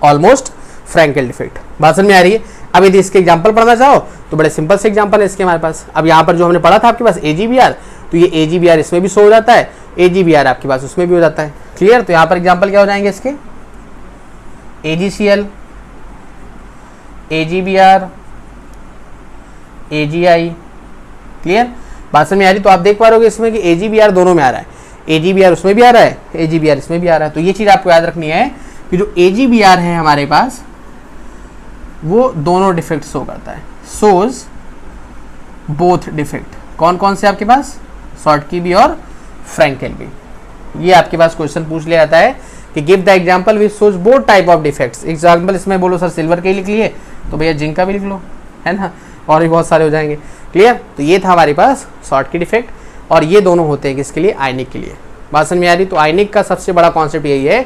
ऑलमोस्ट फ्रैंकेल डिफेक्ट। बात समझ में आ रही है। अब यदि इसके एग्जांपल पढ़ना चाहो तो बड़े सिंपल से एग्जांपल है इसके हमारे पास। अब यहाँ पर जो हमने पढ़ा था आपके पास AgBr, तो ये AgBr इसमें भी शो हो जाता है, AgBr आपके पास उसमें भी हो जाता है। क्लियर। तो यहाँ पर एग्जाम्पल क्या हो जाएंगे इसके, AgCl, AgBr, AgI। क्लियर, बात समझ में आ रही। तो आप देख पा रहे हो इसमें कि AgBr दोनों में आ रहा है, AgBr उसमें भी आ रहा है, AgBr इसमें भी आ रहा है। तो ये चीज़ आपको याद रखनी है कि जो AgBr है हमारे पास वो दोनों डिफेक्ट शो करता है, शोज बोथ डिफेक्ट। कौन कौन से आपके पास, शॉर्टकी भी और फ्रैंकेल भी। ये आपके पास क्वेश्चन पूछ लिया जाता है कि give the example which shows both type of defects. Example इसमें बोलो सर सिल्वर के ही लिख लिए, तो भैया जिंक का भी लिख लो, है ना, और भी बहुत सारे हो जाएंगे। क्लियर। तो ये था हमारे पास शॉर्टकी डिफेक्ट, और ये दोनों होते हैं किसके लिए, आयनिक के लिए। बात समझ में आ रही। तो आयनिक का सबसे बड़ा कॉन्सेप्ट यही है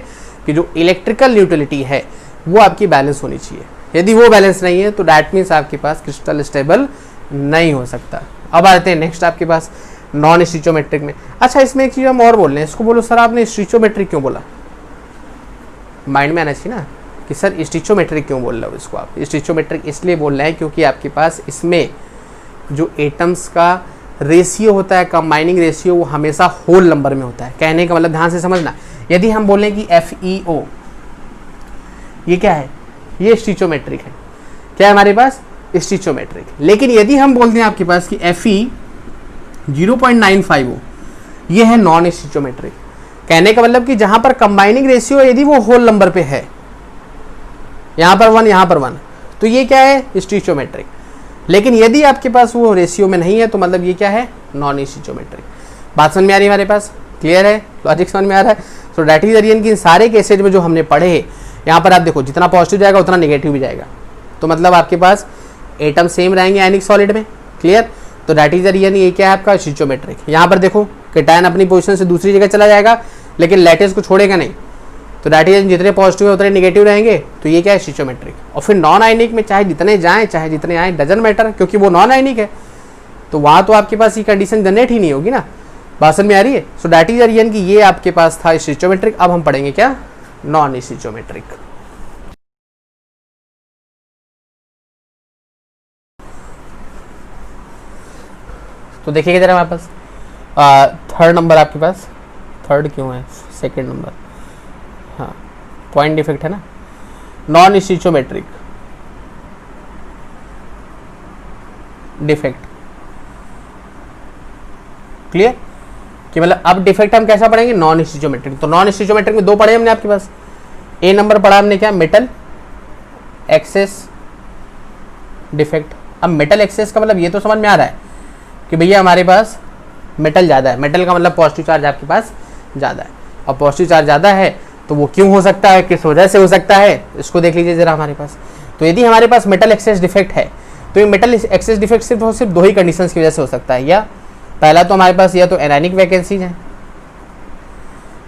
कि जो इलेक्ट्रिकल न्यूट्रलिटी है वो आपकी बैलेंस होनी चाहिए। यदि वो बैलेंस नहीं है तो डैट मीन्स आपके पास क्रिस्टल स्टेबल नहीं हो सकता। अब आते हैं नेक्स्ट आपके पास नॉन स्टिचोमेट्रिक में। अच्छा, इसमें एक चीज़ हम और बोल रहे हैं, इसको बोलो सर आपने स्टिचोमेट्रिक क्यों बोला, माइंड में आना चाहिए ना कि सर स्टिचोमेट्रिक क्यों बोल रहे हो इसको आप। स्टिचोमेट्रिक इसलिए बोल रहे हैं क्योंकि आपके पास इसमें जो एटम्स का रेशियो होता है, कंबाइनिंग रेशियो, वो हमेशा होल नंबर में होता है। कहने का मतलब ध्यान से समझना, यदि हम बोलें कि FeO, ये क्या है, ये स्टिचोमेट्रिक है। क्या है हमारे पास, स्टिचोमेट्रिक। लेकिन यदि हम बोलते हैं आपके पास कि Fe 0.95 हो, ये है नॉन स्टिचोमेट्रिक। कहने का मतलब कि जहां पर कंबाइनिंग रेशियो यदि वो होल नंबर पे है, यहां पर 1 यहां पर 1, तो ये क्या है, स्टिचोमेट्रिक। लेकिन यदि आपके पास वो रेशियो में नहीं है तो मतलब ये क्या है, नॉन स्टिचोमेट्रिक। बात समझ में आ रही है हमारे पास, क्लियर है, लॉजिक समझ में आ रहा है। So that is the reason कि इन सारे केसेज में जो हमने पढ़े, यहाँ पर आप देखो जितना पॉजिटिव जाएगा उतना नेगेटिव भी जाएगा, तो मतलब आपके पास एटम सेम रहेंगे आयनिक सॉलिड में। क्लियर। तो दैट इज द रीजन, ये क्या है आपका स्टिचोमेट्रिक। यहाँ पर देखो कैटायन अपनी पोजीशन से दूसरी जगह चला जाएगा लेकिन लैटिस को छोड़ेगा नहीं, तो दैट इज जितने पॉजिटिव है उतने नेगेटिव रहेंगे, तो ये क्या है, स्टिचोमेट्रिक। और फिर नॉन आयनिक में चाहे जितने जाएं चाहे जितने आए, डजंट मैटर, क्योंकि वो नॉन आयनिक है, तो वहाँ तो आपके पास ये कंडीशन जनरेट ही नहीं होगी ना। बात समझ में आ रही है। So that is the reason कि ये आपके पास था स्टिचोमेट्रिक। अब हम पढ़ेंगे क्या, नॉन स्टिचोमेट्रिक। तो देखिएगा जरा हमारे पास थर्ड नंबर आपके पास, थर्ड क्यों है, सेकेंड नंबर, हाँ पॉइंट डिफेक्ट है ना, नॉन स्टिचोमेट्रिक डिफेक्ट। क्लियर कि मतलब अब डिफेक्ट हम कैसा पढ़ेंगे, नॉन स्टिचोमेट्रिक। तो नॉन स्टिचोमेट्रिक में दो पढ़े हमने आपके पास। ए नंबर पढ़ा हमने क्या, मेटल एक्सेस डिफेक्ट। अब मेटल एक्सेस का मतलब ये तो समझ में आ रहा है कि भैया हमारे पास मेटल ज़्यादा है, मेटल का मतलब पॉजिटिव चार्ज आपके पास ज़्यादा है, और पॉजिटिव चार्ज ज़्यादा है तो वो क्यों हो सकता है, किस वजह से हो सकता है, इसको देख लीजिए ज़रा हमारे पास। तो यदि हमारे पास मेटल एक्सेस डिफेक्ट है तो ये मेटल एक्सेस डिफेक्ट सिर्फ और सिर्फ दो ही कंडीशंस की वजह से हो सकता है। या पहला तो हमारे पास या तो एनायनिक वैकेंसीज हैं,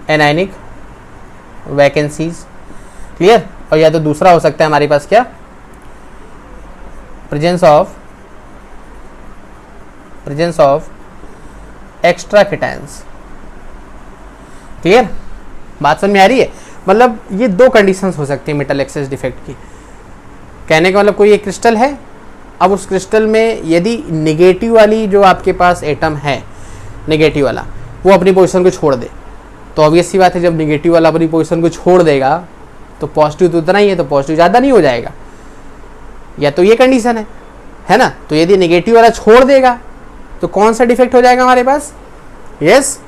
एनायनिक वैकेंसीज, क्लियर, और या तो दूसरा हो सकता है हमारे पास क्या, presence of extra cations. Clear, बात समझ में आ रही है। मतलब ये दो कंडीशंस हो सकती है मेटल एक्सेस डिफेक्ट की। कहने का मतलब कोई एक क्रिस्टल है, अब उस क्रिस्टल में यदि नेगेटिव वाली जो आपके पास एटम है, नेगेटिव वाला वो अपनी पोजीशन को छोड़ दे, तो ऑब्वियस सी बात है जब नेगेटिव वाला अपनी पोजीशन को छोड़ देगा तो पॉजिटिव तो उतना ही है, तो पॉजिटिव ज़्यादा नहीं हो जाएगा, या तो ये कंडीशन है ना। तो यदि नेगेटिव वाला छोड़ देगा तो कौन सा डिफेक्ट हो जाएगा हमारे पास, यस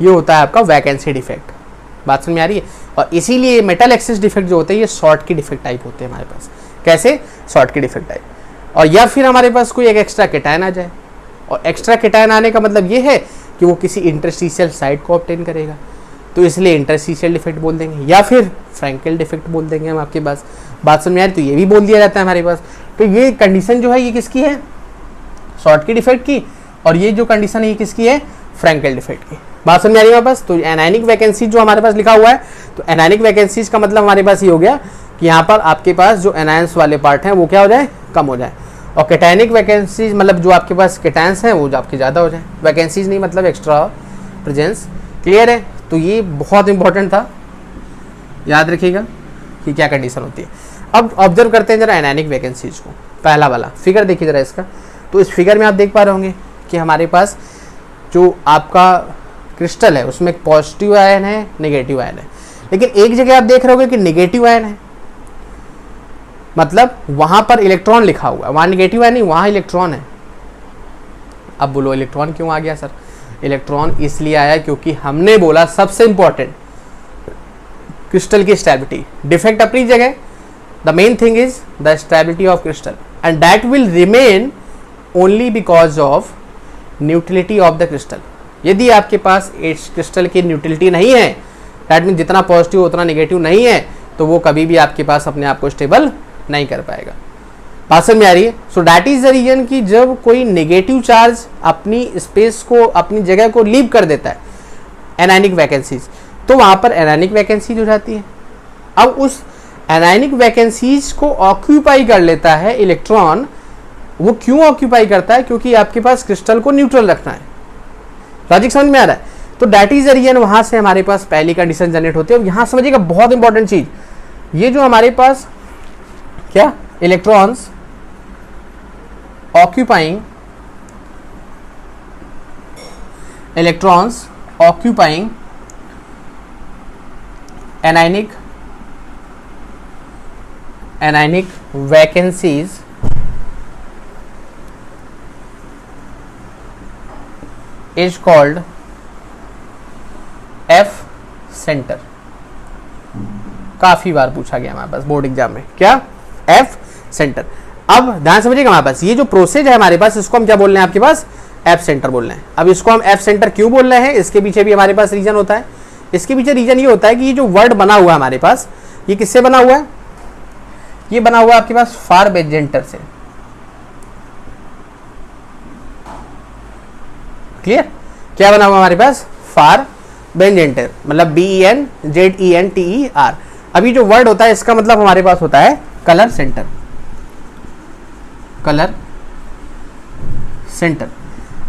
ये होता है आपका वैकेंसी डिफेक्ट। बात समझ में आ रही है। और इसीलिए मेटल एक्सेस डिफेक्ट जो होते हैं ये शॉर्ट की डिफेक्ट टाइप होते हैं हमारे पास। कैसे, शॉर्ट की डिफेक्ट टाइप। और या फिर हमारे पास कोई एक एक्स्ट्रा केटायन आ जाए, और एक्स्ट्रा केटायन आने का मतलब ये है कि वो किसी इंटरस्टिशियल साइट को ऑब्टेन करेगा, तो इसलिए इंटरस्टिशियल डिफेक्ट बोल देंगे, या फिर फ्रैंकेल डिफेक्ट बोल देंगे हम आपके पास। बात समझ में आ रही, तो ये भी बोल दिया जाता है हमारे पास। तो ये कंडीशन जो है ये किसकी है, शॉर्ट की डिफेक्ट की, और ये जो कंडीशन है ये किसकी है, फ्रैंकेल डिफेक्ट की। बात समझ में आ रही है हमारे पास। तो एनायनिक वैकेंसी जो हमारे पास लिखा हुआ है, तो एनायनिक वैकेंसीज का मतलब हमारे पास ये हो गया कि यहाँ पर आपके पास जो एनायंस वाले पार्ट हैं वो क्या हो जाए, कम हो जाए, और कैटायनिक वैकेंसीज मतलब जो आपके पास कैटायंस हैं वो जो आपके ज़्यादा हो जाए। वैकेंसीज नहीं मतलब एक्स्ट्रा प्रेजेंस। क्लियर है। तो ये बहुत इंपॉर्टेंट था, याद रखिएगा कि क्या कंडीशन होती है। अब ऑब्जर्व करते हैं जरा एनायनिक वैकेंसीज को। पहला वाला फिगर देखिए जरा इसका। तो इस फिगर में आप देख पा रहे होंगे कि हमारे पास जो आपका क्रिस्टल है उसमें पॉजिटिव आयन है, नेगेटिव आयन है, लेकिन एक जगह आप देख रहे होगे कि नेगेटिव आयन है, मतलब वहां पर इलेक्ट्रॉन लिखा हुआ है, वहां नेगेटिव आयन नहीं, वहां इलेक्ट्रॉन है। अब बोलो इलेक्ट्रॉन क्यों आ गया सर? इलेक्ट्रॉन इसलिए आया क्योंकि हमने बोला सबसे इंपॉर्टेंट क्रिस्टल की स्टेबिलिटी। डिफेक्ट अपनी जगह, the main thing is the stability of crystal and that will remain only because of neutrality of the crystal. यदि आपके पास इस क्रिस्टल की न्यूट्रलिटी नहीं है, दैट मीन जितना पॉजिटिव उतना नेगेटिव नहीं है, तो वो कभी भी आपके पास अपने आप को स्टेबल नहीं कर पाएगा। बात समझ में आ रही है? So that is the reason कि जब कोई नेगेटिव चार्ज अपनी स्पेस को, अपनी जगह को लीव कर देता है, एनायनिक वैकेंसीज, तो वहां पर एनायनिक वैकेंसीज हो जाती है। अब उस एनायनिक वैकेंसीज को ऑक्यूपाई कर लेता है इलेक्ट्रॉन। वो क्यों ऑक्यूपाई करता है? क्योंकि आपके पास क्रिस्टल को न्यूट्रल रखना है। लॉजिक समझ में आ रहा है? तो दैट इज द रीजन वहां से हमारे पास पहली कंडीशन जनरेट होती है। और यहां समझिएगा बहुत इंपॉर्टेंट चीज, ये जो हमारे पास क्या electrons occupying anionic vacancies is called F centre. काफी बार पूछा गया हमारे पास बोर्ड एग्जाम में, क्या? F centre. अब ध्यान समझिएगा, हमारे पास ये जो प्रोसेस है हमारे पास, इसको हम क्या बोल रहे हैं आपके पास? F सेंटर बोल रहे हैं। अब इसको हम F सेंटर क्यों बोल रहे हैं, इसके पीछे भी हमारे पास रीजन होता है। इसके पीछे रीजन ये होता है कि ये जो वर्ड बना हुआ है हमारे पास, ये किससे बना हुआ है? ये बना हुआ है आपके पास फार बेंजेंटर से। क्लियर? क्या बना हुआ हमारे पास? फार बेंजेंटर, मतलब BENZENTER। अभी जो वर्ड होता है इसका मतलब हमारे पास होता है कलर सेंटर। Colour centre.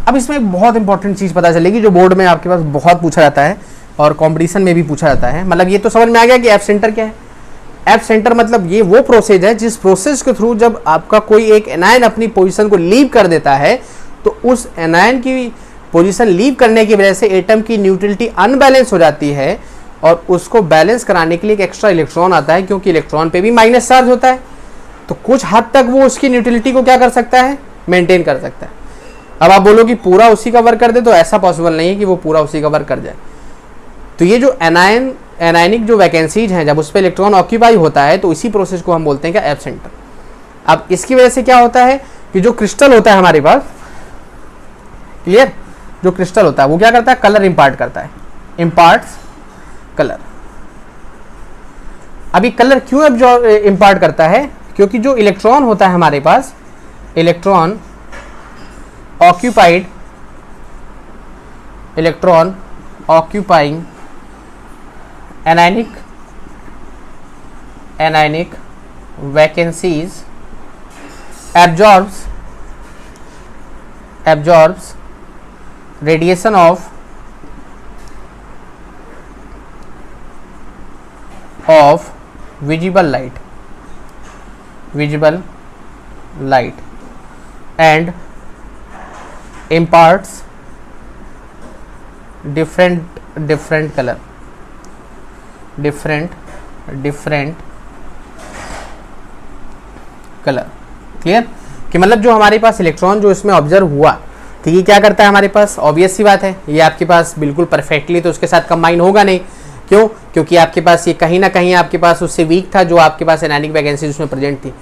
अब इसमें एक बहुत इंपॉर्टेंट चीज पता चलेगी जो बोर्ड में आपके पास बहुत पूछा जाता है और कंपटीशन में भी पूछा जाता है। मतलब ये तो समझ में आ गया कि एफ सेंटर क्या है। एफ सेंटर मतलब ये वो प्रोसेस है जिस प्रोसेस के थ्रू जब आपका कोई एक एनायन अपनी पोजीशन को लीव कर देता है, तो उस एनायन की पोजीशन लीव करने की वजह से एटम की न्यूट्रलिटी अनबैलेंस हो जाती है और उसको बैलेंस कराने के लिए एक एक्स्ट्रा इलेक्ट्रॉन आता है, क्योंकि इलेक्ट्रॉन पे भी माइनस चार्ज होता है, तो कुछ हद तक वो उसकी न्यूट्रलिटी को क्या कर सकता है? मेंटेन कर सकता है। अब आप बोलो कि पूरा उसी का वर्क कर दे, तो ऐसा पॉसिबल नहीं है कि वो पूरा उसी का वर्क कर जाए। तो ये जो एनायनिक जो वैकेंसीज हैं, जब उस पर इलेक्ट्रॉन ऑक्यूपाई होता है, तो इसी प्रोसेस को हम बोलते हैं क्या? F centre. अब इसकी वजह से क्या होता है कि जो क्रिस्टल होता है हमारे पास, क्लियर, जो क्रिस्टल होता है वो क्या करता है? कलर इंपार्ट करता है, इंपार्ट्स कलर। अभी कलर क्यों इंपार्ट करता है? क्योंकि जो इलेक्ट्रॉन होता है हमारे पास, electron occupying anionic vacancies absorbs radiation of visible light and imparts different color, different colour. Clear? कि मतलब जो हमारे पास इलेक्ट्रॉन जो इसमें ऑब्जर्व हुआ, तो ये क्या करता है हमारे पास? ऑब्वियस सी बात है, ये आपके पास बिल्कुल परफेक्टली तो उसके साथ कंबाइन होगा नहीं। क्यों? क्योंकि आपके पास ये कहीं ना कहीं आपके पास उससे वीक था, जो आपके पास एनायनिक वैकेंसी उसमें प्रेजेंट थी।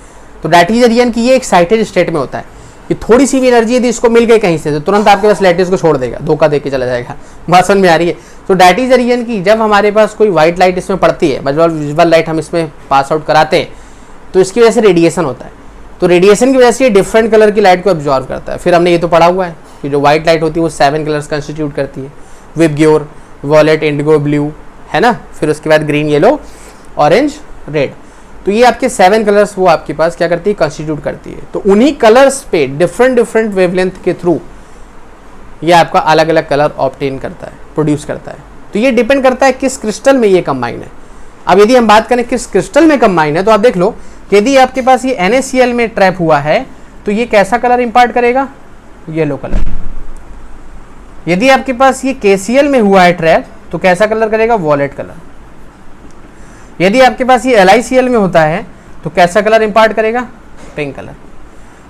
तो दैट इज द रीजन कि ये एक्साइटेड स्टेट में होता है कि थोड़ी सी भी एनर्जी यदि इसको मिल गई कहीं से, तो तुरंत आपके पास लैटिस को छोड़ देगा, धोखा दे के चला जाएगा। बात समझ में आ रही है? तो दैट इज द रीजन कि जब हमारे पास कोई व्हाइट लाइट इसमें पड़ती है, मतलब विजुअल लाइट हम इसमें पास आउट कराते हैं, तो इसकी वजह से रेडिएशन होता है। तो रेडिएशन की वजह से ये डिफरेंट कलर की लाइट को एब्जॉर्ब करता है। फिर हमने ये तो पढ़ा हुआ है कि जो व्हाइट लाइट होती है वो 7 कलर्स कंस्टिट्यूट करती है, विबग्योर, वॉयलेट, इंडिगो, ब्लू, है ना। फिर उसके बाद ग्रीन, येलो, ऑरेंज, रेड। तो ये आपके 7 कलर्स वो आपके पास क्या करती है? कंस्टिट्यूट करती है। तो उन्हीं कलर्स पे डिफरेंट वेवलेंथ के थ्रू ये आपका अलग अलग कलर ऑब्टेन करता है, प्रोड्यूस करता है। तो ये डिपेंड करता है किस क्रिस्टल में ये कंबाइन है। अब यदि हम बात करें किस क्रिस्टल में कंबाइन है, तो आप देख लो कि यदि आपके पास ये NaCl में ट्रैप हुआ है, तो ये कैसा कलर इंपार्ट करेगा? Yellow colour. यदि आपके पास ये KCl में हुआ है ट्रैप तो कैसा कलर करेगा, वॉलेट कलर। यदि आपके पास ये LiCl में होता है तो कैसा कलर इंपार्ट करेगा, पिंक कलर।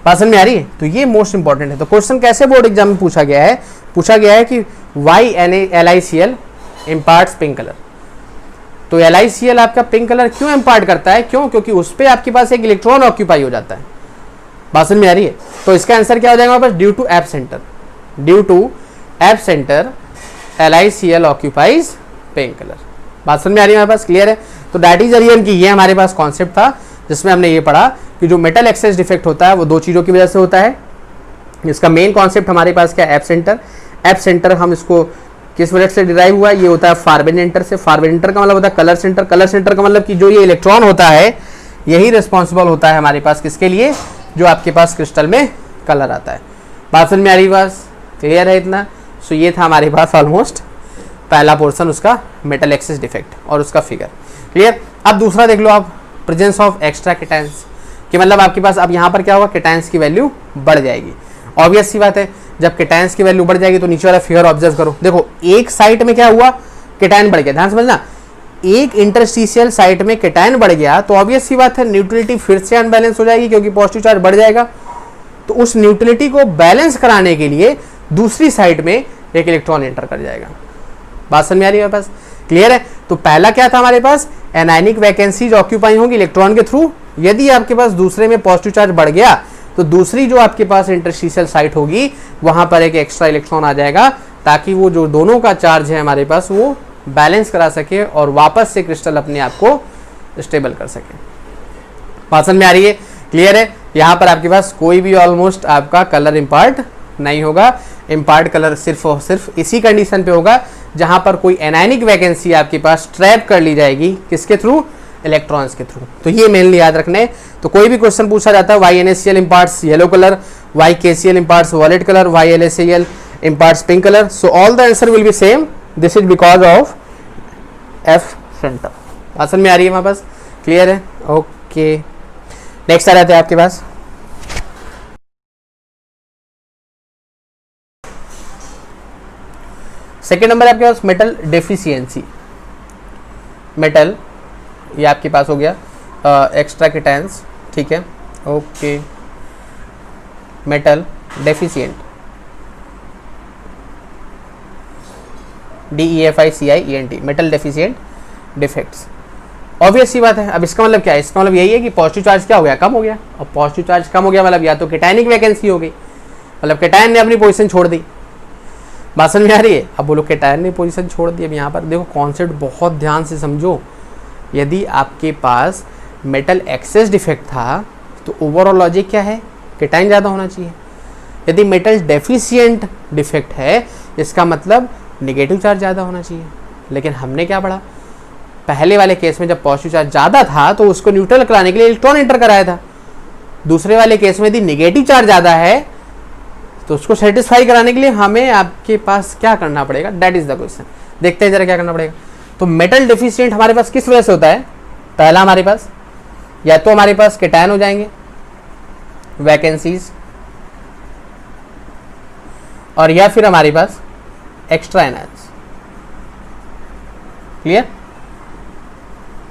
बात समझ में आ रही है? तो ये मोस्ट इंपॉर्टेंट है। तो क्वेश्चन कैसे बोर्ड एग्जाम में पूछा गया है, पूछा गया है कि why LiCl imparts pink colour. तो LiCl आपका पिंक कलर क्यों इम्पार्ट करता है, क्यों, क्योंकि उस पर आपके पास एक इलेक्ट्रॉन ऑक्यूपाई हो जाता है। बात समझ में आ रही है? तो इसका आंसर क्या हो जाएगा हमारे पास, due to F centre, due to F centre LiCl occupies pink colour. बात समझ में आ रही है हमारे पास, क्लियर है? तो दैट इज रीजन कि ये हमारे पास कॉन्सेप्ट था जिसमें हमने ये पढ़ा कि जो मेटल एक्सेस डिफेक्ट होता है वो दो चीज़ों की वजह से होता है। इसका मेन कॉन्सेप्ट हमारे पास क्या है, एप सेंटर। एप सेंटर हम इसको किस वजह से डिराइव हुआ है, ये होता है फार्बेनेंटर से। फार्बेनेंटर का मतलब होता है कलर सेंटर। कलर सेंटर का मतलब कि जो ये इलेक्ट्रॉन होता है यही रिस्पॉन्सिबल होता है हमारे पास किसके लिए, जो आपके पास क्रिस्टल में कलर आता है। बात समझ में आ रही बस, क्लियर है इतना? सो ये था हमारे पास ऑलमोस्ट पहला पोर्शन उसका मेटल एक्सेस डिफेक्ट और उसका फिगर, क्लियर। अब दूसरा देख लो आप, प्रेजेंस ऑफ एक्स्ट्रा केटायंस, कि मतलब आपके पास अब यहाँ पर क्या होगा, केटायंस की वैल्यू बढ़ जाएगी। ऑब्वियस सी बात है, जब केटायंस की वैल्यू बढ़ जाएगी तो नीचे वाला फिगर ऑब्जर्व करो। देखो एक साइट में क्या हुआ, केटायन बढ़ गया, ध्यान समझना। एक इंटरस्टिशियल साइट में केटायन बढ़ गया तो ऑब्वियस सी बात है न्यूट्रलिटी फिर से अनबैलेंस हो जाएगी क्योंकि पॉजिटिव चार्ज बढ़ जाएगा। तो उस न्यूट्रलिटी को बैलेंस कराने के लिए दूसरी साइड में एक इलेक्ट्रॉन एंटर कर जाएगा। बात समझ में आ रही है मेरे पास, क्लियर है? तो पहला क्या था हमारे पास, एनायनिक वैकेंसीज ऑक्यूपाई होंगी इलेक्ट्रॉन के थ्रू। यदि आपके पास दूसरे में पॉजिटिव चार्ज बढ़ गया तो दूसरी जो आपके पास इंटरस्टिशियल साइट होगी वहां पर एक एक्स्ट्रा इलेक्ट्रॉन आ जाएगा ताकि वो जो दोनों का चार्ज है हमारे पास वो बैलेंस करा सके और वापस से क्रिस्टल अपने आप को स्टेबल कर सके। बात समझ में आ रही है, क्लियर है? यहाँ पर आपके पास कोई भी ऑलमोस्ट आपका कलर इम्पार्ट नहीं होगा। इम्पार्ट कलर सिर्फ और सिर्फ इसी कंडीशन पे होगा जहां पर कोई एनायनिक वैकेंसी आपके पास ट्रैप कर ली जाएगी, किसके थ्रू, इलेक्ट्रॉन्स के थ्रू। तो ये मेनली याद रखने। तो कोई भी क्वेश्चन पूछा जाता है, why NaCl imparts yellow colour, why KCl imparts violet colour, why LiCl imparts pink colour, so all the answer will be same. This is because of F centre. बात समझ में आ रही है हमारे पास, क्लियर है? ओके, नेक्स्ट आ जाते हैं आपके पास। सेकेंड नंबर आपके पास मेटल डेफिशिएंसी। मेटल ये आपके पास हो गया एक्स्ट्रा केटायंस, ठीक है, okay. Metal deficient, DEFICIENT, metal deficient defects. Obvious सी बात है। अब इसका मतलब क्या है, इसका मतलब यही है कि पॉजिटिव चार्ज क्या हो गया, कम हो गया। और पॉजिटिव चार्ज कम हो गया मतलब या तो केटायनिक वैकेंसी हो गई, मतलब केटायन ने अपनी पोजीशन छोड़ दी। बात समझ में आ रही है? अब बोलो केटायन ने पोजीशन छोड़ दी। अब यहाँ पर देखो कॉन्सेप्ट बहुत ध्यान से समझो। यदि आपके पास मेटल एक्सेस डिफेक्ट था तो ओवरऑल लॉजिक क्या है, केटायन ज़्यादा होना चाहिए। यदि मेटल डेफिशिएंट डिफेक्ट है इसका मतलब नेगेटिव चार्ज ज़्यादा होना चाहिए। लेकिन हमने क्या पढ़ा, पहले वाले केस में जब पॉजिटिव चार्ज ज़्यादा था तो उसको न्यूट्रल कराने के लिए इलेक्ट्रॉन एंटर कराया था। दूसरे वाले केस में यदि नेगेटिव चार्ज ज़्यादा है तो उसको सेटिस्फाई कराने के लिए हमें आपके पास क्या करना पड़ेगा, दैट इज द क्वेश्चन। देखते हैं जरा क्या करना पड़ेगा। तो मेटल डेफिशिएंट हमारे पास किस वजह से होता है, पहला हमारे पास या तो हमारे पास केटायन हो जाएंगे वैकेंसीज, और या फिर हमारे पास एक्स्ट्रा एनायंस। क्लियर?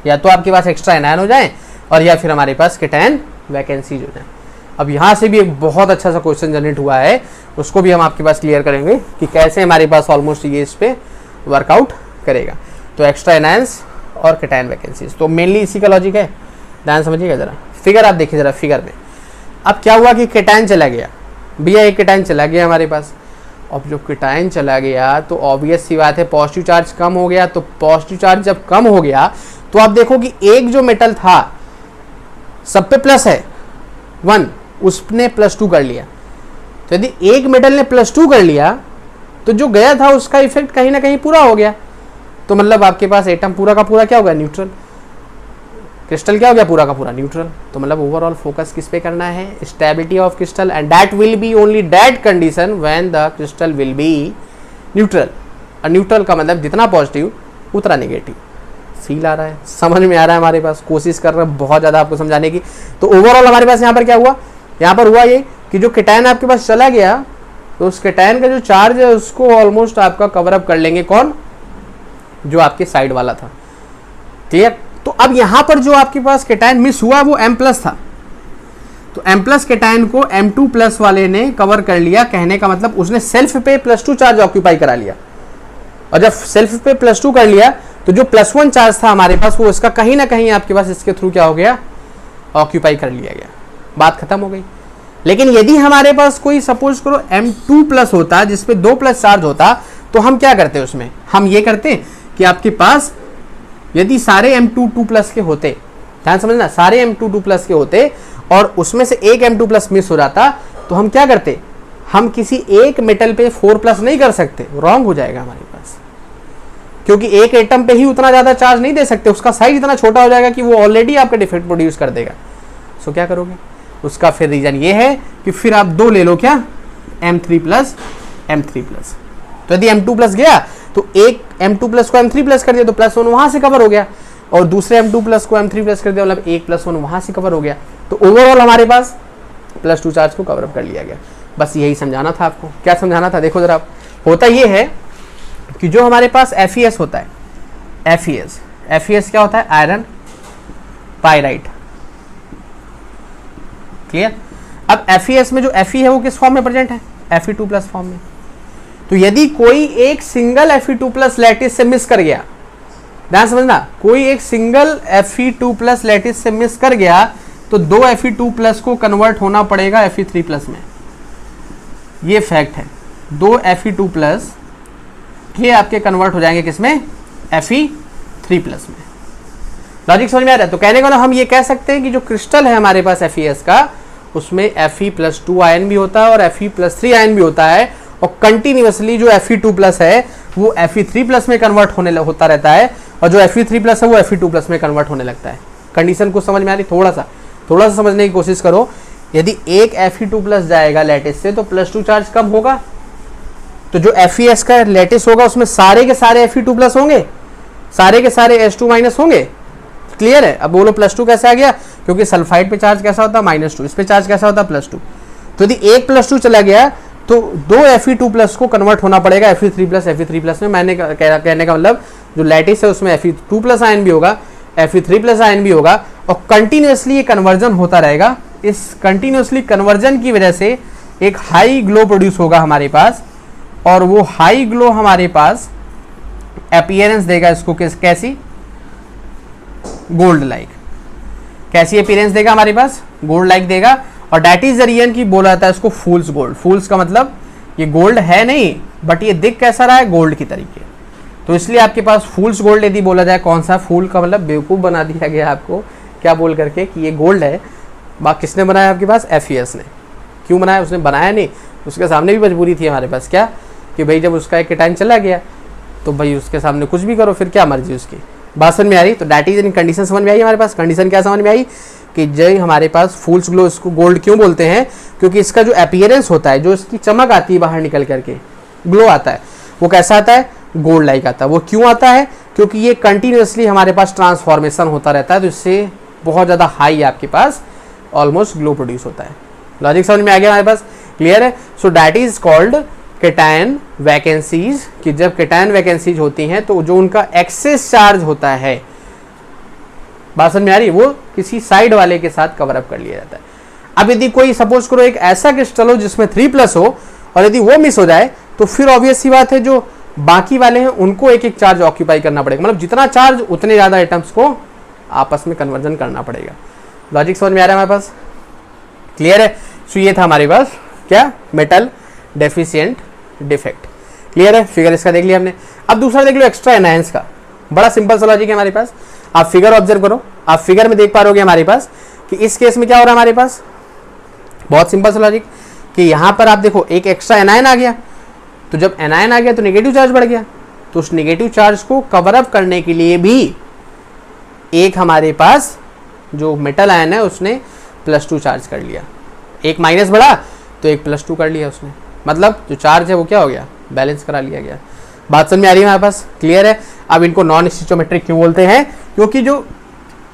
या तो आपके पास एक्स्ट्रा एनायन हो जाए और या फिर हमारे पास केटायन वैकेंसीज हो जाए। अब यहाँ से भी एक बहुत अच्छा सा क्वेश्चन जनरेट हुआ है, उसको भी हम आपके पास क्लियर करेंगे कि कैसे हमारे पास ऑलमोस्ट ये इस पे वर्कआउट करेगा। तो एक्स्ट्रा एनायंस और केटायन वैकेंसीज, तो मेनली इसी का लॉजिक है। ध्यान समझिएगा जरा, फिगर आप देखिए जरा फिगर में। अब क्या हुआ कि केटायन चला गया, भैया एक केटायन चला गया हमारे पास। अब जब केटायन चला गया तो ऑब्वियस सी बात है पॉजिटिव चार्ज कम हो गया। तो पॉजिटिव चार्ज जब कम हो गया तो आप देखो कि एक जो मेटल था सब पे प्लस है 1, उसने +2 कर लिया। तो यदि एक मेटल ने +2 कर लिया तो जो गया था उसका इफेक्ट कहीं ना कहीं पूरा हो गया। तो मतलब आपके पास एटम पूरा का पूरा क्या हो गया, न्यूट्रल। क्रिस्टल क्या हो गया, पूरा का पूरा न्यूट्रल। तो मतलब ओवरऑल फोकस किस पे करना है, stability of crystal, and that will be only that condition when the crystal will be neutral. और न्यूट्रल का मतलब जितना पॉजिटिव उतना नेगेटिव। फील आ रहा है, समझ में आ रहा है हमारे पास, कोशिश कर रहे हैं बहुत ज़्यादा आपको समझाने की। तो ओवरऑल हमारे पास यहाँ पर क्या हुआ, यहाँ पर हुआ ये कि जो केटायन आपके पास चला गया तो उस कैटायन का जो चार्ज है उसको ऑलमोस्ट आपका कवर अप कर लेंगे कौन, जो आपके साइड वाला था। क्लियर। तो अब यहां पर जो आपके पास कैटायन मिस हुआ वो M+ था, तो M+ कैटायन को M2+ वाले ने कवर कर लिया। कहने का मतलब उसने सेल्फ पे +2 चार्ज ऑक्यूपाई करा लिया, और जब सेल्फ पे +2 कर लिया तो जो +1 चार्ज था हमारे पास वो इसका कहीं ना कहीं आपके पास इसके थ्रू क्या हो गया, ऑक्यूपाई कर लिया गया। बात खत्म हो गई। लेकिन यदि हमारे पास कोई सपोज करो M2+ होता जिसपे 2+ चार्ज होता, तो हम क्या करते उसमें, हम ये करते कि आपके पास यदि सारे M2+ के होते, ध्यान समझना, सारे M2+ के होते और उसमें से एक M2+ मिस हो जाता, तो हम क्या करते, हम किसी एक मेटल पे 4+ नहीं कर सकते, रॉन्ग हो जाएगा हमारे पास, क्योंकि एक एटम पे ही उतना ज्यादा चार्ज नहीं दे सकते, उसका साइज इतना छोटा हो जाएगा कि वो ऑलरेडी आपका डिफेक्ट प्रोड्यूस कर देगा। सो क्या करोगे, उसका फिर रीजन ये है कि फिर आप 2 ले लो, क्या, M3+, M3+। तो यदि M2+ गया तो एक M2+ को M3+ कर दिया तो +1 वहां से कवर हो गया, और दूसरे M2+ को M3+ कर दिया, मतलब 1+1 वहां से कवर हो गया। तो ओवरऑल हमारे पास +2 चार्ज को कवर अप कर लिया गया। बस यही समझाना था आपको। क्या समझाना था, देखो जरा, होता ये है कि जो हमारे पास FeS होता है, FeS क्या होता है, आयरन पाइराइट। क्लियर। अब FeS में जो Fe है वो किस फॉर्म में प्रेजेंट है, Fe2+ फॉर्म में। तो यदि कोई एक सिंगल Fe2+ लैटिस से मिस कर गया, ध्यान समझना, कोई एक सिंगल Fe2+ लैटिस से मिस कर गया तो 2 Fe2+ को कन्वर्ट होना पड़ेगा Fe3+ में। ये फैक्ट है, 2 Fe2+ के आपके कन्वर्ट हो जाएंगे किसमें, Fe3+ में। लॉजिक समझ में आ रहा है। तो कहने का मतलब हम ये कह सकते हैं कि जो क्रिस्टल है हमारे पास FeS का, उसमें Fe+2 आयन भी होता है और Fe+3 आयन भी होता है, और कंटिन्यूअसली जो Fe2+ है वो Fe3+ में कन्वर्ट होता रहता है, और जो Fe3+ है वो Fe2+ में कन्वर्ट होने लगता है। कंडीशन को समझ में आ रही, थोड़ा सा समझने की कोशिश करो। यदि एक Fe2+ जाएगा लैटिस से तो +2 चार्ज कम होगा, तो जो FeS का लैटिस होगा उसमें सारे के सारे Fe2+ होंगे, सारे के सारे H2- होंगे। क्लियर है। अब बोलो +2 कैसे आ गया, क्योंकि सल्फाइड पे चार्ज कैसा होता है, -2, इस पे चार्ज कैसा होता है, +2। तो यदि एक +2 चला गया तो 2 Fe2+ को कन्वर्ट होना पड़ेगा Fe3+ में। मैंने कहने का मतलब जो लैटिस है उसमें Fe2+ आयन भी होगा, Fe3+ आयन भी होगा, और कंटिन्यूअसली ये कन्वर्जन होता रहेगा। इस कंटिन्यूअसली कन्वर्जन की वजह से एक हाई ग्लो प्रोड्यूस होगा हमारे पास, और वो हाई ग्लो हमारे पास अपीयरेंस देगा इसको कैसी, गोल्ड लाइक। कैसी अपीयरेंस देगा हमारे पास, गोल्ड लाइक देगा, और डेट इज द रीजन की बोला जाता है इसको फूल्स गोल्ड। फूल्स का मतलब ये गोल्ड है नहीं, बट ये दिख कैसा रहा है, गोल्ड की तरीके। तो इसलिए आपके पास फूल्स गोल्ड यदि बोला जाए, कौन सा फूल का मतलब बेवकूफ़ बना दिया गया आपको, क्या बोल करके कि ये गोल्ड है। किसने बनाया आपके पास, FeS ने। क्यों बनाया, उसने बनाया नहीं, उसके सामने भी मजबूरी थी हमारे पास, क्या, कि भाई जब उसका एक कैटायन चला गया तो भाई उसके सामने कुछ भी करो, फिर क्या मर्जी उसकी। बात समझ में आ रही। तो दैट इज इन कंडीशन समझ में आई हमारे पास। कंडीशन क्या समझ में आई कि जय हमारे पास फूल्स ग्लो, इसको गोल्ड क्यों बोलते हैं, क्योंकि इसका जो अपीयरेंस होता है, जो इसकी चमक आती है बाहर निकल करके, ग्लो आता है, वो कैसा आता है, गोल्ड लाइक आता है। वो क्यों आता है, क्योंकि ये कंटिन्यूअसली हमारे पास ट्रांसफॉर्मेशन होता रहता है, तो इससे बहुत ज़्यादा हाई आपके पास ऑलमोस्ट ग्लो प्रोड्यूस होता है। लॉजिक समझ में आ गया हमारे पास, क्लियर है। So that is called cation vacancies, कि जब कैटायन वैकेंसीज होती हैं तो जो उनका एक्सेस चार्ज होता है, बात समझ में आ रही, वो किसी साइड वाले के साथ कवर अप कर लिया जाता है। अब यदि कोई सपोज करो एक ऐसा क्रिस्टल हो जिसमें 3+ हो, और यदि वो मिस हो जाए तो फिर ऑब्वियस सी बात है जो बाकी वाले हैं उनको एक एक चार्ज ऑक्यूपाई करना पड़ेगा, मतलब जितना चार्ज उतने ज़्यादा आइटम्स को आपस में कन्वर्जन करना पड़ेगा। लॉजिक समझ में आ रहा है हमारे पास, क्लियर है। सो ये था हमारे पास क्या, मेटल डेफिशिएंट डिफेक्ट। क्लियर है, फिगर इसका देख लिया हमने। अब दूसरा देख लो एक्स्ट्रा एनायंस का। बड़ा सिंपल सा लॉजिक है हमारे पास। आप फिगर ऑब्जर्व करो, आप फिगर में देख पा रहोगे हमारे पास कि इस केस में क्या हो रहा है हमारे पास, बहुत सिंपल सा लॉजिक, कि यहां पर आप देखो एक एक्स्ट्रा एनायन आ गया, तो जब एनायन आ गया तो नेगेटिव चार्ज बढ़ गया, तो उस नेगेटिव चार्ज को कवर अप करने के लिए भी एक हमारे पास जो मेटल आयन है उसने +2 चार्ज कर लिया। एक माइनस बढ़ा तो एक +2 कर लिया उसने, मतलब जो चार्ज है वो क्या हो गया, बैलेंस करा लिया गया। बात समझ में आ रही है हमारे पास, क्लियर है। अब इनको नॉन स्टिचोमेट्रिक क्यों बोलते हैं, क्योंकि जो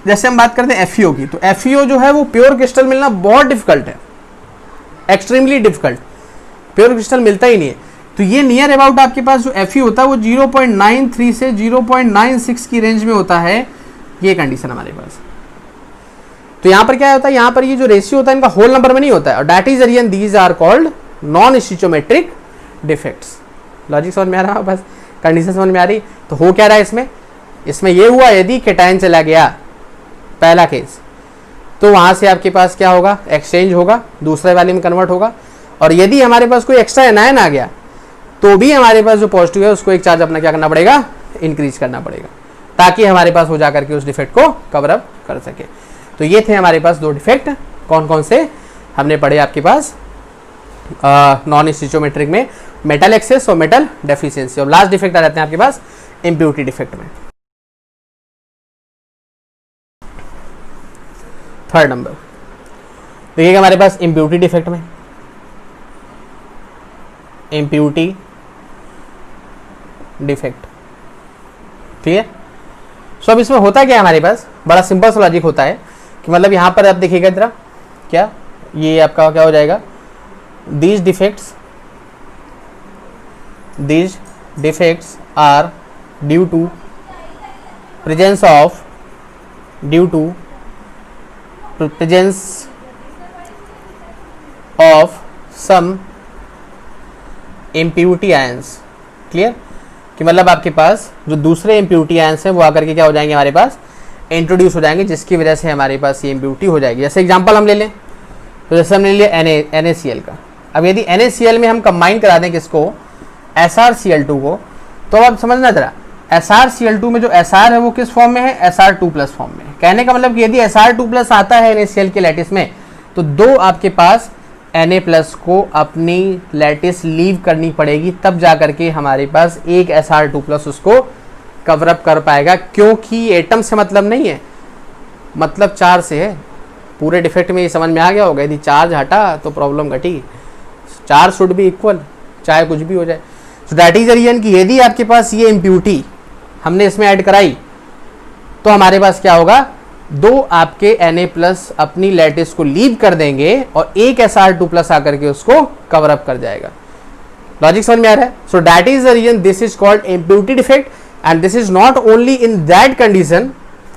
जैसे हम बात करते हैं FeO की, तो FeO जो है वो प्योर क्रिस्टल मिलना बहुत डिफिकल्ट है, एक्सट्रीमली डिफिकल्ट। प्योर क्रिस्टल मिलता ही नहीं है। तो ये नियर अबाउट आपके पास जो Fe होता है वो 0.93 से 0.96 की रेंज में होता है, ये कंडीशन हमारे पास। तो यहाँ पर क्या होता है, यहाँ पर ये जो रेशियो होता है इनका होल नंबर में नहीं होता है, और that is the reason these are called non stoichiometric defects. Logic समझ में आ रहा है, बस कंडीशन समझ में आ रही। तो हो क्या रहा है इसमें, इसमें ये हुआ यदि केटायन चला गया पहला केस, तो वहाँ से आपके पास क्या होगा, एक्सचेंज होगा, दूसरे वाले में कन्वर्ट होगा। और यदि हमारे पास कोई एक्स्ट्रा एनायन आ गया तो भी हमारे पास जो पॉजिटिव है उसको एक चार्ज अपना क्या करना पड़ेगा, इंक्रीज करना पड़ेगा, ताकि हमारे पास हो जाकर के उस डिफेक्ट को कवर अप कर सके। तो ये थे हमारे पास दो डिफेक्ट, कौन कौन से हमने पढ़े आपके पास नॉन स्टिचोमेट्रिक में, मेटल एक्सेस और मेटल डेफिशिएंसी। और लास्ट डिफेक्ट आ जाते हैं आपके पास इम्प्योरिटी डिफेक्ट में। थर्ड नंबर देखिएगा हमारे पास इम्प्योरिटी डिफेक्ट में, इम्प्योरिटी डिफेक्ट, क्लियर। सो अब इसमें होता क्या है हमारे पास, बड़ा सिंपल सा लॉजिक होता है कि मतलब यहाँ पर आप देखिएगा जरा, क्या ये आपका क्या हो जाएगा, these defects are due to presence of some impurity ions, clear. कि मतलब आपके पास जो दूसरे impurity ions हैं वो आकर के क्या हो जाएंगे, हमारे पास इंट्रोड्यूस हो जाएंगे, जिसकी वजह से हमारे पास ये इम्प्योरिटी हो जाएगी। जैसे एग्जांपल हम ले लें, तो जैसे हमने ले लिया NaCl का। अब यदि NaCl में हम कंबाइन करा दें किसको, SrCl2 को, तो अब समझना जरा, SrCl2 में जो Sr है वो किस फॉर्म में है, Sr2+ फॉर्म में। कहने का मतलब कि यदि Sr2+ आता है NaCl के लैटिस में, तो दो आपके पास Na+ को अपनी लैटिस लीव करनी पड़ेगी, तब जा करके हमारे पास एक Sr2+ उसको कवर अप कर पाएगा, क्योंकि एटम से मतलब नहीं है, मतलब चार्ज से है। पूरे डिफेक्ट में ये समझ में आ गया होगा, यदि चार्ज हटा तो प्रॉब्लम घटी, चार्ज शुड बी इक्वल, चाहे कुछ भी हो जाए। So that is the reason कि यदि आपके पास ये इम्प्योरिटी हमने इसमें ऐड कराई, तो हमारे पास क्या होगा, दो आपके Na+ अपनी लैटिस को लीव कर देंगे और एक Sr2+ आकर के उसको कवर अप कर जाएगा। लॉजिक समझ में आ रहा है। So that is the reason this is called impurity defect, and this is not only in that condition,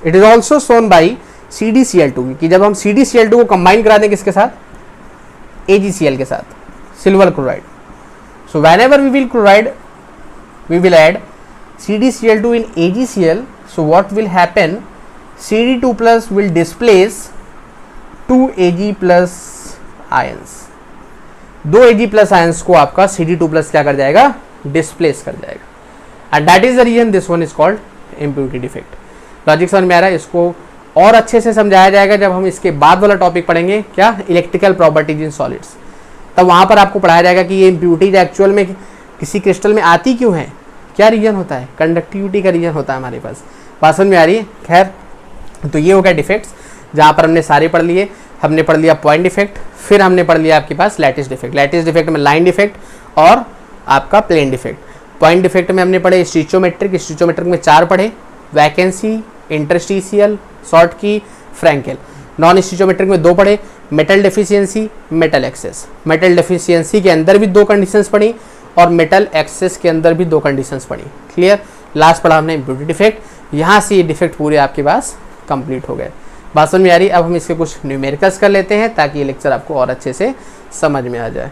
it is also shown by CdCl2, कि जब हम CdCl2 को कंबाइन करा दें किसके साथ, AgCl के साथ, silver chloride. So whenever we will add CdCl2 in AgCl, so what will happen, Cd2+ will displace 2 Ag+ ions, दो Ag+ ions को आपका Cd2+ क्या कर जाएगा, डिस्प्लेस कर जाएगा, and that is the reason this one is called impurity defect. Logic समझ में आ रहा है। इसको और अच्छे से समझाया जाएगा जब हम इसके बाद वाला टॉपिक पढ़ेंगे, क्या, इलेक्ट्रिकल प्रॉपर्टीज इन सॉलिड्स। तब वहाँ पर आपको पढ़ाया जाएगा कि ये इम्प्योरिटीज एक्चुअल में किसी क्रिस्टल में आती क्यों है, क्या रीजन होता है, कंडक्टिविटी का रीजन होता है हमारे पास। बात समझ में आ रही है। खैर, तो ये हो गया डिफेक्ट्स, जहाँ पर हमने सारे पढ़ लिए। हमने पढ़ लिया पॉइंट डिफेक्ट, फिर हमने पढ़ लिया आपके pass lattice defect. Lattice defect में लाइन डिफेक्ट और आपका प्लेन डिफेक्ट। पॉइंट डिफेक्ट में हमने पढ़े स्टिचोमेट्रिक, स्टिचोमेट्रिक में 4 पढ़े, वैकेंसी, इंटरस्टिशियल, शॉर्ट की, फ्रैंकेल। नॉन स्टिचोमेट्रिक में 2 पढ़े, metal deficiency, metal access. Metal deficiency के अंदर भी 2 कंडीशंस पढ़ी और मेटल एक्सेस के अंदर भी 2 कंडीशंस पढ़ी। क्लियर। लास्ट पढ़ा हमने इम्प्योरिटी डिफेक्ट। यहाँ से ये डिफेक्ट पूरे आपके पास कंप्लीट हो गए। बात समझ में आ रही। अब हम इसके कुछ न्यूमेरिकल्स कर लेते हैं ताकि ये लेक्चर आपको और अच्छे से समझ में आ जाए।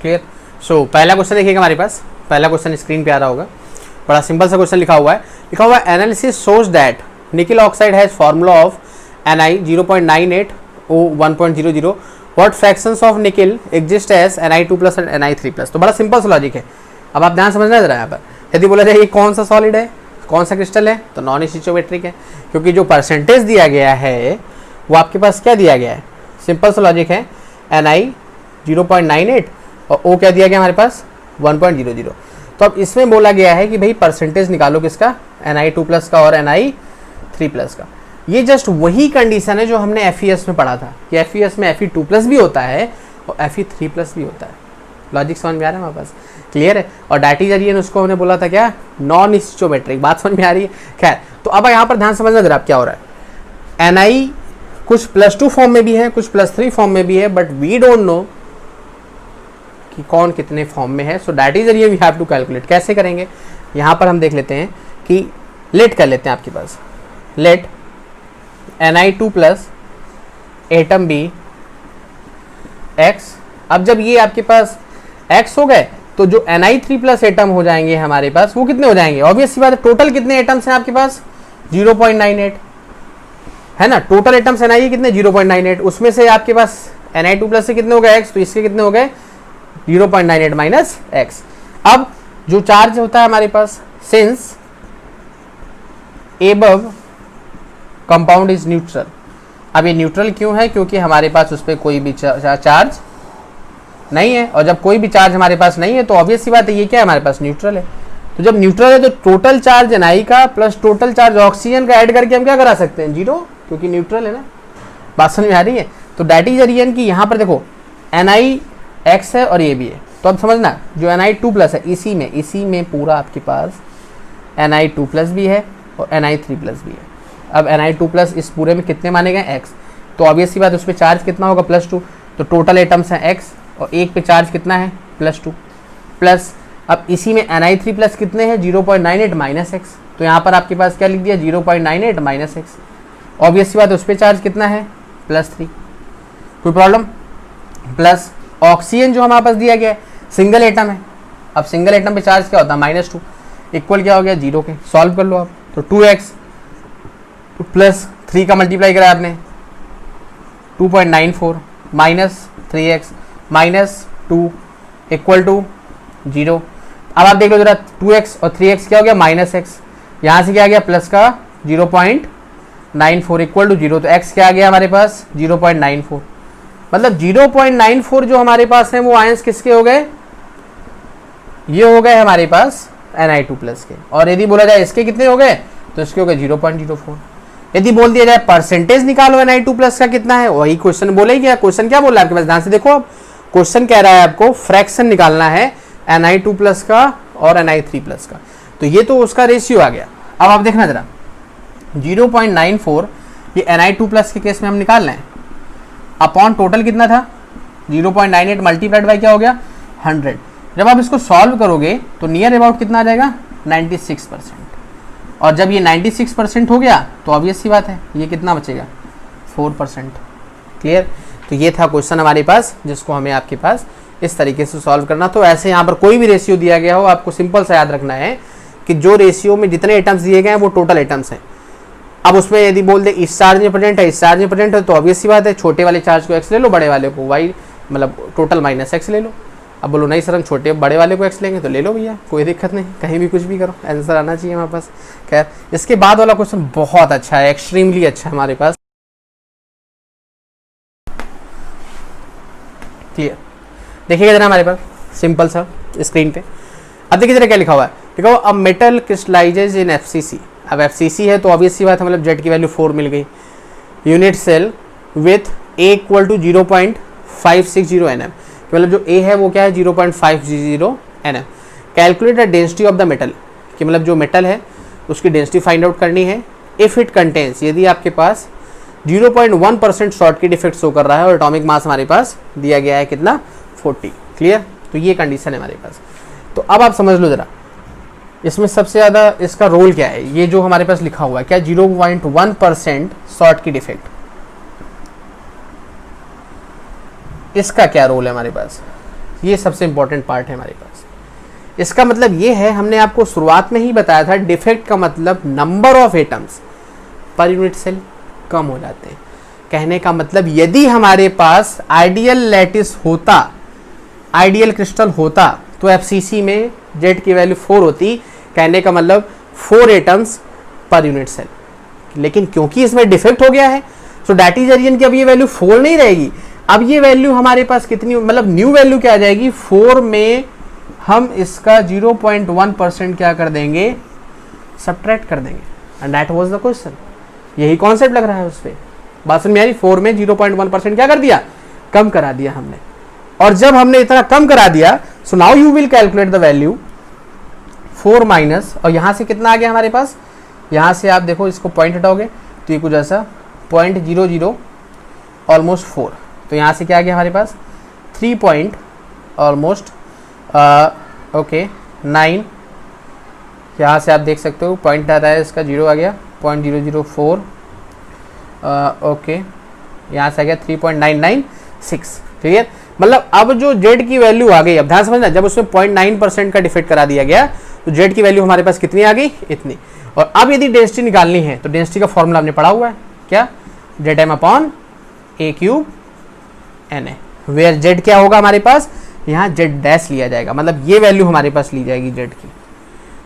क्लियर। सो पहला क्वेश्चन देखिएगा हमारे पास। पहला क्वेश्चन स्क्रीन पे आ रहा होगा। बड़ा सिंपल सा क्वेश्चन लिखा हुआ है analysis shows that nickel oxide has formula of Ni 0.98 O 1.00। What fractions of nickel exist as Ni2+ and Ni3+। तो बड़ा सिंपल सा लॉजिक है। अब आप ध्यान समझना जरा। यहाँ पर यदि बोला जाए ये कौन सा सॉलिड है, कौन सा क्रिस्टल है, तो नॉन स्टिचोमेट्रिक है, क्योंकि जो परसेंटेज दिया गया है वो आपके पास क्या दिया गया है, सिंपल सा लॉजिक है। Ni 0.98 और O क्या दिया गया हमारे पास 1.00। तो अब इसमें बोला गया है कि भाई परसेंटेज निकालो किसका, Ni2+ का और Ni3+ का। ये जस्ट वही कंडीशन है जो हमने FeS में पढ़ा था कि FeS में Fe2+ भी होता है और Fe3+ भी होता है। लॉजिक समझ में आ रहा है हमारे पास। क्लियर है। और डाइटिजरियन उसको हमने बोला था क्या, नॉन स्टिचोमेट्रिक। बात समझ में आ रही है। खैर, तो अब यहाँ पर ध्यान समझना जरा आप क्या हो रहा है। Ni कुछ +2 फॉर्म में भी है, कुछ +3 फॉर्म में भी है, बट वी डोंट नो कि कौन कितने फॉर्म में है. So that is we have to calculate. कैसे करेंगे, यहाँ पर हम देख लेते हैं कि लेट कर लेते हैं आपके पास. Let Ni2 plus atom B x. अब जब ये आपके पास x हो गए तो जो Ni3 प्लस एटम हो जाएंगे हमारे पास, वो कितने हो जाएंगे? ऑब्वियस सी बात है, टोटल कितने एटम्स हैं आपके पास? 0.98 है ना. टोटल एटम्स Ni कितने? 0.98. उसमें से आपके पास Ni2 प्लस से कितने हो गए? x. तो इसके कितने हो गए? 0.98 माइनस x. अब जो चार्ज होता है हमारे पास, since above compound is neutral. अब ये न्यूट्रल क्यों है? क्योंकि हमारे पास उस पर कोई भी चार्ज नहीं है, और जब कोई भी चार्ज हमारे पास नहीं है तो ऑब्वियस सी बात है ये क्या है, हमारे पास न्यूट्रल है. तो जब न्यूट्रल है तो टोटल चार्ज Ni का प्लस टोटल चार्ज ऑक्सीजन का ऐड करके हम क्या करा सकते हैं? 0, क्योंकि न्यूट्रल है ना. बात समझ में आ रही है? तो दैट इज रीजन कि यहाँ पर देखो Ni x है और ये भी है. तो अब समझना, जो Ni2 प्लस है इसी में पूरा आपके पास Ni2 प्लस भी है और Ni3 प्लस भी है. अब Ni2 प्लस इस पूरे में कितने माने गए? x. तो ऑब्वियस सी बात, उस पर चार्ज कितना होगा? +2. तो टोटल एटम्स हैं x और एक पे चार्ज कितना है? +2 प्लस. अब इसी में Ni3 प्लस कितने हैं? 0.98 माइनस x. तो यहाँ पर आपके पास क्या लिख दिया? 0.98 माइनस x. ऑब्वियस सी बात है, उस पर चार्ज कितना है? +3. कोई प्रॉब्लम? प्लस ऑक्सीजन जो हमारे पास दिया गया है, सिंगल एटम है. अब सिंगल एटम पे चार्ज क्या होता है? -2. इक्वल क्या हो गया? 0 के. सॉल्व कर लो आप. तो 2x प्लस 3 का मल्टीप्लाई करा आपने, 2.94 minus 3x minus 2 equal to 0. अब आप देख लो जरा, 2x और 3x क्या हो गया? -x. यहाँ से क्या आ गया? प्लस का 0.94 इक्वल टू 0. तो x क्या आ गया हमारे पास? 0.94. मतलब 0.94 जो हमारे पास है वो आयंस किसके हो गए? ये हो गए हमारे पास Ni2 प्लस के. और यदि बोला जाए इसके कितने हो गए, तो इसके हो गए 0.04. यदि बोल दिया जाए परसेंटेज निकालो Ni2 प्लस का कितना है, वही क्वेश्चन बोले क्या? क्वेश्चन क्या बोल रहा है आपके पास? ध्यान से देखो. अब क्वेश्चन कह रहा है आपको फ्रैक्शन निकालना है Ni2 प्लस का और Ni3 प्लस का. तो ये तो उसका रेशियो आ गया. अब आप देखना जरा, 0.94 ये Ni2 प्लस के केस में हम निकाल रहे हैं. अपॉन टोटल कितना था? 0.98 मल्टीप्लाइड बाई क्या हो गया? 100. जब आप इसको सॉल्व करोगे तो नियर अबाउट कितना आ जाएगा? 96%. और जब ये 96% हो गया तो ऑब्वियस सी बात है ये कितना बचेगा? 4%. क्लियर? तो ये था क्वेश्चन हमारे पास, जिसको हमें आपके पास इस तरीके से सॉल्व करना. तो ऐसे यहाँ पर कोई भी रेशियो दिया गया हो, आपको सिंपल सा याद रखना है कि जो रेशियो में जितने एटम्स दिए गए हैं वो टोटल एटम्स हैं. अब उसमें यदि बोल दे इस चार्ज में प्रेजेंट है, इस चार्ज में प्रेजेंट है, तो ऑब्वियस सी बात है छोटे वाले चार्ज को x ले लो, बड़े वाले को y, मतलब टोटल माइनस x ले लो. अब बोलो नहीं सर हम छोटे बड़े वाले को x लेंगे, तो ले लो भैया, कोई दिक्कत नहीं, कहीं भी कुछ भी करो, आंसर आना चाहिए हमारे पास. खैर, इसके बाद वाला क्वेश्चन बहुत अच्छा है, एक्सट्रीमली अच्छा है हमारे पास. क्लियर? देखिएगा जरा हमारे पास सिंपल सा स्क्रीन पे. अब देखिए जरा क्या लिखा हुआ है. देखो, अब मेटल क्रिस्टलाइजेज इन FCC. अब FCC है तो ऑब्वियस सी बात है, मतलब Z की वैल्यू 4 मिल गई. Unit cell with A equal to 0.560 nm. मतलब जो A है वो क्या है? 0.560 nm. Calculate the density of the metal, कि मतलब जो मेटल है उसकी डेंसिटी फाइंड आउट करनी है. इफ़ इट कंटेन्स, यदि आपके पास 0.1% शॉर्ट की डिफेक्ट शो कर रहा है और एटॉमिक मास हमारे पास दिया गया है कितना? 40. क्लियर? तो ये कंडीशन है हमारे पास. तो अब आप समझ लो जरा, इसमें सबसे ज़्यादा इसका रोल क्या है? ये जो हमारे पास लिखा हुआ है क्या? 0.1% शॉर्ट की डिफेक्ट, इसका क्या रोल है हमारे पास? ये सबसे इंपॉर्टेंट पार्ट है हमारे पास. इसका मतलब ये है, हमने आपको शुरुआत में ही बताया था, डिफेक्ट का मतलब number of atoms per unit cell कम हो जाते हैं. कहने का मतलब यदि हमारे पास आइडियल लैटिस होता, आइडियल क्रिस्टल होता, तो FCC में Z की वैल्यू 4 होती. कहने का मतलब 4 एटम्स पर यूनिट सेल. लेकिन क्योंकि इसमें डिफेक्ट हो गया है, सो दैट इज रीजन कि अब ये वैल्यू 4 नहीं रहेगी. अब ये वैल्यू हमारे पास कितनी, मतलब न्यू वैल्यू क्या आ जाएगी? 4 में हम इसका 0.1% क्या कर देंगे? सब्ट्रैक्ट कर देंगे. And that was the question. यही कॉन्सेप्ट लग रहा है उस पर. बात समझ में आ रही? 4 में 0.1% क्या कर दिया? कम करा दिया हमने. और जब हमने इतना कम करा दिया, so now you will calculate the value 4 minus, और यहाँ से कितना आ गया हमारे पास? यहाँ से आप देखो, इसको पॉइंट हटाओगे तो ये कुछ ऐसा 0.00 ऑलमोस्ट 4, तो यहाँ से क्या आ गया हमारे पास 3 पॉइंट ऑलमोस्ट ओके 9, यहाँ से आप देख सकते हो पॉइंट आ रहा है इसका 0 आ गया 0.004 ओके, यहाँ से आ गया 3.996। ठीक है, मतलब अब जो जेड की वैल्यू आ गई, अब ध्यान समझना, जब उसमें 0.9% का डिफेक्ट करा दिया गया तो जेड की वैल्यू हमारे पास कितनी आ गई, इतनी। और अब यदि डेंसिटी निकालनी है तो डेंसिटी का फॉर्मूला हमने पढ़ा हुआ है, क्या, Z M upon A cube N A, where Z क्या होगा हमारे पास, यहाँ जेड डैश लिया जाएगा, मतलब ये वैल्यू हमारे पास ली जाएगी जेड की।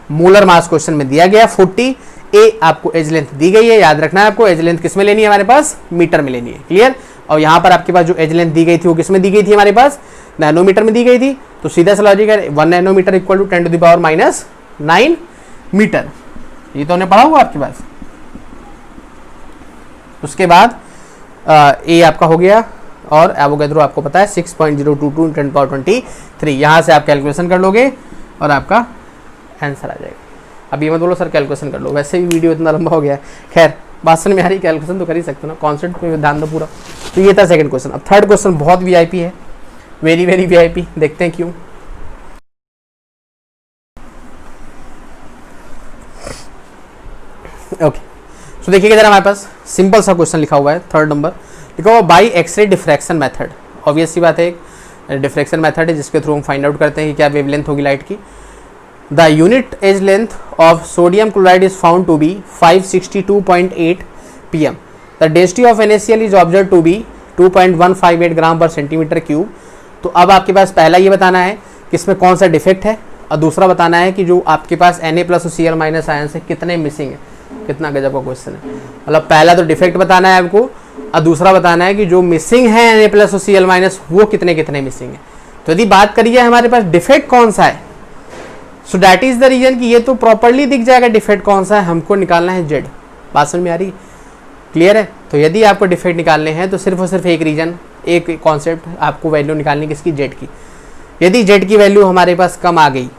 मोलर मास क्वेश्चन में दिया गया 40, ए आपको एज लेंथ दी गई है, याद रखना है आपको एज लेंथ किस में लेनी है, हमारे पास मीटर में लेनी है, क्लियर। और यहाँ पर आपके पास जो एज लेंथ दी गई थी वो किस में दी गई थी, हमारे पास नैनोमीटर में दी गई थी, तो सीधा सा लॉजिक है 1 नैनोमीटर इक्वल टू 10⁻⁹ मीटर, ये तो हमने पढ़ा हुआ आपके पास। उसके बाद ए आपका हो गया, और एवोगैड्रो आपको पता है 6.022 × 10⁻23, यहाँ से आप कैलकुलेशन कर लोगे और आपका आंसर आ जाएगा। अब ये मत बोलो सर कैलकुलेशन कर लो, वैसे भी वीडियो इतना लंबा हो गया है, खैर बात समझ में आ रही, कैलकुलेशन तो कर ही सकते हो ना, कॉन्सेप्ट पे ध्यान दो पूरा। तो ये था सेकंड क्वेश्चन। अब थर्ड क्वेश्चन बहुत वीआईपी है, वेरी वेरी वीआईपी, देखते हैं क्यों। ओके, सो देखिएगा जरा, हमारे पास सिंपल सा क्वेश्चन लिखा हुआ है, थर्ड नंबर लिखा हुआ by X ray diffraction method. Obvious सी बात है, एक डिफ्रैक्शन मेथड है जिसके थ्रू हम फाइंड आउट करते हैं कि क्या वेवलेंथ होगी लाइट की। The unit edge length of sodium chloride is found to be 562.8 pm. The density of NaCl is observe to be 2.158 gram per centimetre cube. तो अब आपके पास पहला ये बताना है कि इसमें कौन सा डिफेक्ट है, और दूसरा बताना है कि जो आपके पास Na प्लस और Cl माइनस आयन से कितने मिसिंग है। कितना गजब का क्वेश्चन है, मतलब पहला तो डिफेक्ट बताना है आपको, और दूसरा बताना है कि जो मिसिंग है Na प्लस और Cl माइनस वो कितने कितने मिसिंग है। तो यदि बात करिए हमारे पास डिफेक्ट कौन सा है, so that is the reason कि ये तो प्रॉपर्ली दिख जाएगा डिफेक्ट कौन सा है, हमको निकालना है जेड। बात समझ में आ रही, क्लियर है। तो यदि आपको डिफेक्ट निकालने हैं तो सिर्फ और सिर्फ एक रीजन, एक कॉन्सेप्ट, आपको वैल्यू निकालनी किसकी, जेड की। यदि जेड की वैल्यू हमारे पास कम आ गई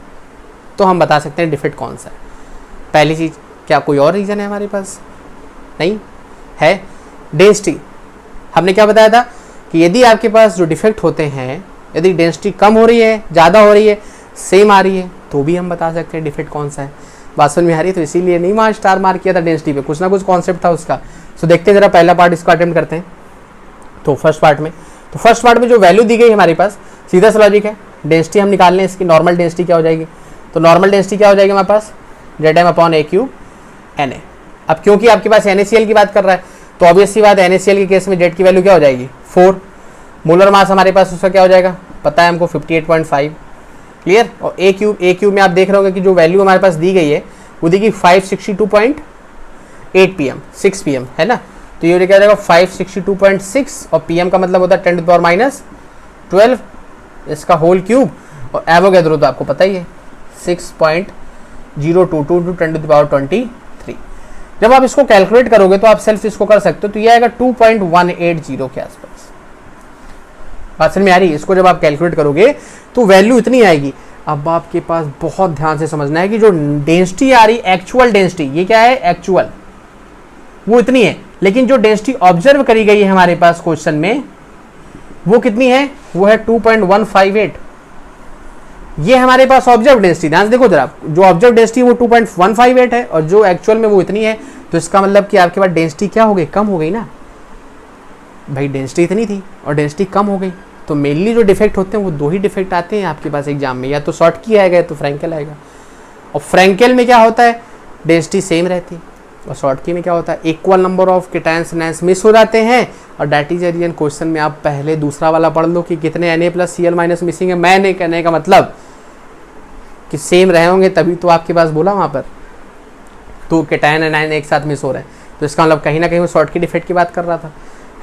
तो हम बता सकते हैं डिफेक्ट कौन सा है। पहली चीज़, क्या कोई और रीज़न है हमारे पास, नहीं है। डेंसिटी हमने क्या बताया था कि यदि आपके पास जो डिफेक्ट होते हैं, यदि डेंसिटी कम हो रही है, ज़्यादा हो रही है, सेम आ रही है, तो भी हम बता सकते हैं डिफेक्ट कौन सा है। बात समझ में आ रही है, तो इसीलिए नहीं वहाँ स्टार मार्क किया था डेंसिटी पे, कुछ ना कुछ कॉन्सेप्ट था उसका। सो देखते हैं जरा पहला पार्ट इसको अटेम्प्ट करते हैं। तो फर्स्ट पार्ट में जो वैल्यू दी गई हमारे पास, सीधा सा लॉजिक है, डेंसिटी हम निकाल लें, इसकी नॉर्मल डेंसिटी क्या हो जाएगी, तो नॉर्मल डेंसिटी क्या हो जाएगी हमारे पास, Z M upon A Q N A. अब क्योंकि आपके पास NaCl की बात कर रहा है, तो ऑब्वियस सी बात है NaCl के केस में जेड की वैल्यू क्या हो जाएगी 4। मोलर मास हमारे पास उसका क्या हो जाएगा, पता है हमको 58.5, क्लियर। और ए क्यूब में आप देख रहे होंगे कि जो वैल्यू हमारे पास दी गई है वो दी गई 562.8 pm 6 pm है ना, तो ये क्या हो जाएगा 562.6, और pm का मतलब होता है 10⁻⁻12 इसका होल क्यूब, और एवोगैड्रो तो आपको पता ही है 6.022 × 10⁻23। जब आप इसको कैलकुलेट करोगे तो आप सेल्फ इसको कर सकते हो, तो ये आएगा 2.180 के आसपास। बात समझ में आ रही है, इसको जब आप कैलकुलेट करोगे तो वैल्यू इतनी आएगी। अब आपके पास बहुत ध्यान से समझना है कि जो डेंसिटी आ रही, एक्चुअल डेंसिटी, ये क्या है एक्चुअल, वो इतनी है, लेकिन जो डेंसिटी ऑब्जर्व करी गई है हमारे पास क्वेश्चन में वो कितनी है, वो है 2.158। ये हमारे पास ऑब्जर्व डेंसिटी, ध्यान से देखो जरा, जो ऑब्जर्व डेंसिटी वो 2.158 है, और जो एक्चुअल में वो इतनी है, तो इसका मतलब कि आपके पास डेंसिटी क्या हो गई, कम हो गई ना भाई। डेंसिटी इतनी थी और डेंसिटी कम हो गई, तो मेनली जो डिफेक्ट होते हैं वो दो ही डिफेक्ट आते हैं आपके पास एग्जाम में, या तो शॉर्ट की आएगा या तो फ्रैंकेल आएगा। और फ्रैंकेल में क्या होता है, डेंसिटी सेम रहती है, और शॉर्ट की में क्या होता है, equal number of cations anions miss हो जाते हैं। और दैट इज रीजन क्वेश्चन में आप पहले दूसरा वाला पढ़ लो कि कितने Na plus Cl minus missing है। मैं नहीं कहने का मतलब कि सेम रहे होंगे तभी तो आपके पास बोला वहाँ पर, तो केटायन एनायन एक साथ मिस हो रहे हैं, तो इसका मतलब कहीं ना कहीं वो शॉर्ट की डिफेक्ट की बात कर रहा था,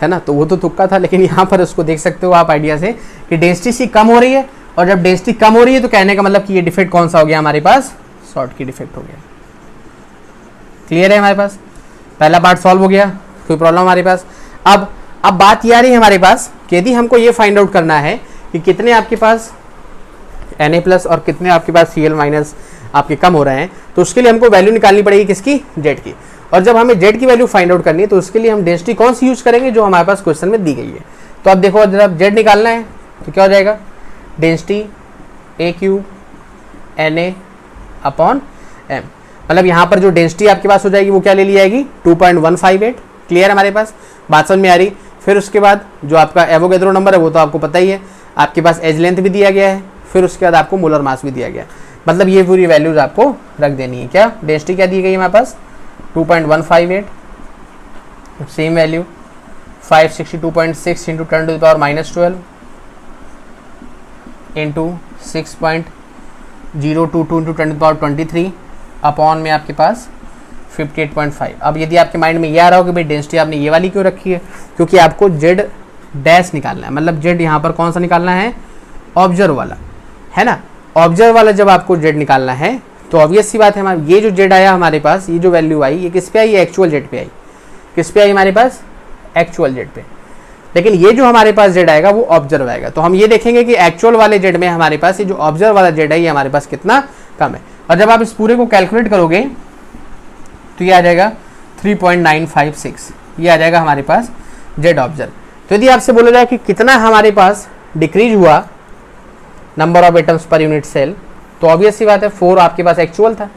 है ना। तो वो तो तुक्का था, लेकिन यहाँ पर उसको देख सकते हो आप आइडिया से कि डेंसिटी सी कम हो रही है, और जब डेंसिटी कम हो रही है तो कहने का मतलब कि ये डिफेक्ट कौन सा हो गया हमारे पास, शॉर्ट की डिफेक्ट हो गया। क्लियर है हमारे पास, पहला पार्ट सॉल्व हो गया, कोई प्रॉब्लम हमारे पास। अब बात ये आ रही है हमारे पास कि यदि हमको ये फाइंड आउट करना है कि कितने आपके पास Na प्लस और कितने आपके पास Cl माइनस आपके कम हो रहे हैं, तो उसके लिए हमको वैल्यू निकालनी पड़ेगी किसकी, जेड की। और जब हमें जेड की वैल्यू फाइंड आउट करनी है तो उसके लिए हम डेंसिटी कौन सी यूज करेंगे, जो हमारे पास क्वेश्चन में दी गई है। तो अब देखो जब जेड निकालना है तो क्या हो जाएगा, density A Q N A upon M, मतलब यहाँ पर जो डेंसिटी आपके पास हो जाएगी वो क्या ले ली जाएगी, 2.158। क्लियर है हमारे पास, बात समझ में आ रही। फिर उसके बाद जो आपका एवोगैड्रो नंबर है वो तो आपको पता ही है, आपके पास एज लेंथ भी दिया गया है, फिर उसके बाद आपको मोलर मास भी दिया गया, मतलब ये पूरी वैल्यूज आपको रख देनी है। क्या डेंसिटी क्या दी गई है हमारे पास, 2.158, same value 562.6 into 10⁻⁻12 into 6.022 into 10⁻23 upon में आपके पास 58.5। अब यदि आपके माइंड में ये आ रहा हो कि भाई डेंसिटी आपने ये वाली क्यों रखी है, क्योंकि आपको जेड डैश निकालना है, मतलब जेड यहाँ पर कौन सा निकालना है, ऑब्जर्व वाला, है ना। ऑब्जर्व वाला जब आपको जेड निकालना है तो ऑब्वियस सी बात है, हमारा ये जो जेड आया हमारे पास, ये जो वैल्यू आई, ये किस पे आई, एक्चुअल जेड पे आई। किस पे आई हमारे पास, एक्चुअल जेड पे। लेकिन ये जो हमारे पास जेड आएगा वो ऑब्जर्व आएगा, तो हम ये देखेंगे कि एक्चुअल वाले जेड में हमारे पास ये जो ऑब्जर्व वाला जेड है ये हमारे पास कितना कम है। और जब आप इस पूरे को कैलकुलेट करोगे तो ये आ जाएगा 3.956, ये आ जाएगा हमारे पास जेड ऑब्जर्व। तो यदि आपसे बोला जाए कि कितना हमारे पास डिक्रीज हुआ number of atoms per unit cell, तो ऑब्वियस सी बात है 4 आपके पास एक्चुअल था,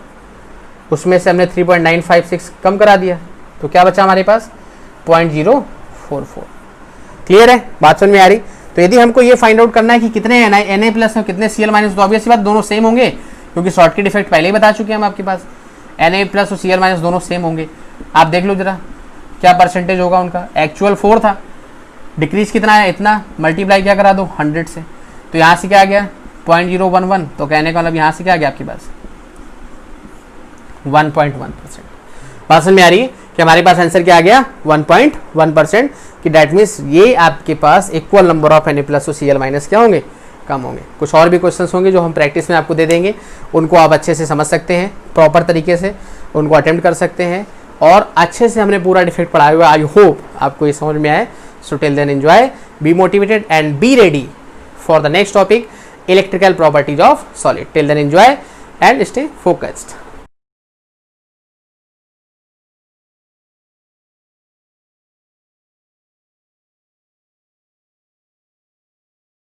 उसमें से हमने 3.956 कम करा दिया, तो क्या बचा हमारे पास 0.044। क्लियर है, बात समझ में आ रही। तो यदि हमको ये फाइंड आउट करना है कि कितने Na प्लस और कितने Cl माइनस, तो ऑब्वियस सी बात दोनों सेम होंगे, क्योंकि शॉर्टकट इफेक्ट पहले ही बता चुके हैं हम आपके पास, Na प्लस और Cl माइनस दोनों सेम होंगे। आप देख लो जरा क्या परसेंटेज होगा उनका, एक्चुअल 4 था, डिक्रीज कितना है, इतना, मल्टीप्लाई क्या करा दो 100 से, तो यहाँ से क्या आ गया 0.011, तो कहने का मतलब यहाँ से क्या आ गया आपके पास 1.1%। बात समझ में आ रही है कि हमारे पास आंसर क्या आ गया 1.1%, कि डैट मीन्स ये आपके पास equal number of Na plus और Cl माइनस क्या होंगे, कम होंगे। कुछ और भी क्वेश्चंस होंगे जो हम प्रैक्टिस में आपको दे देंगे, उनको आप अच्छे से समझ सकते हैं, प्रॉपर तरीके से उनको अटेम्प्ट कर सकते हैं, और अच्छे से हमने पूरा डिफेक्ट पढ़ाया हुआ। आई होप आपको ये समझ में आए। So till then enjoy, be motivated and be ready for the next topic, electrical properties of solid. Till then enjoy and stay focused.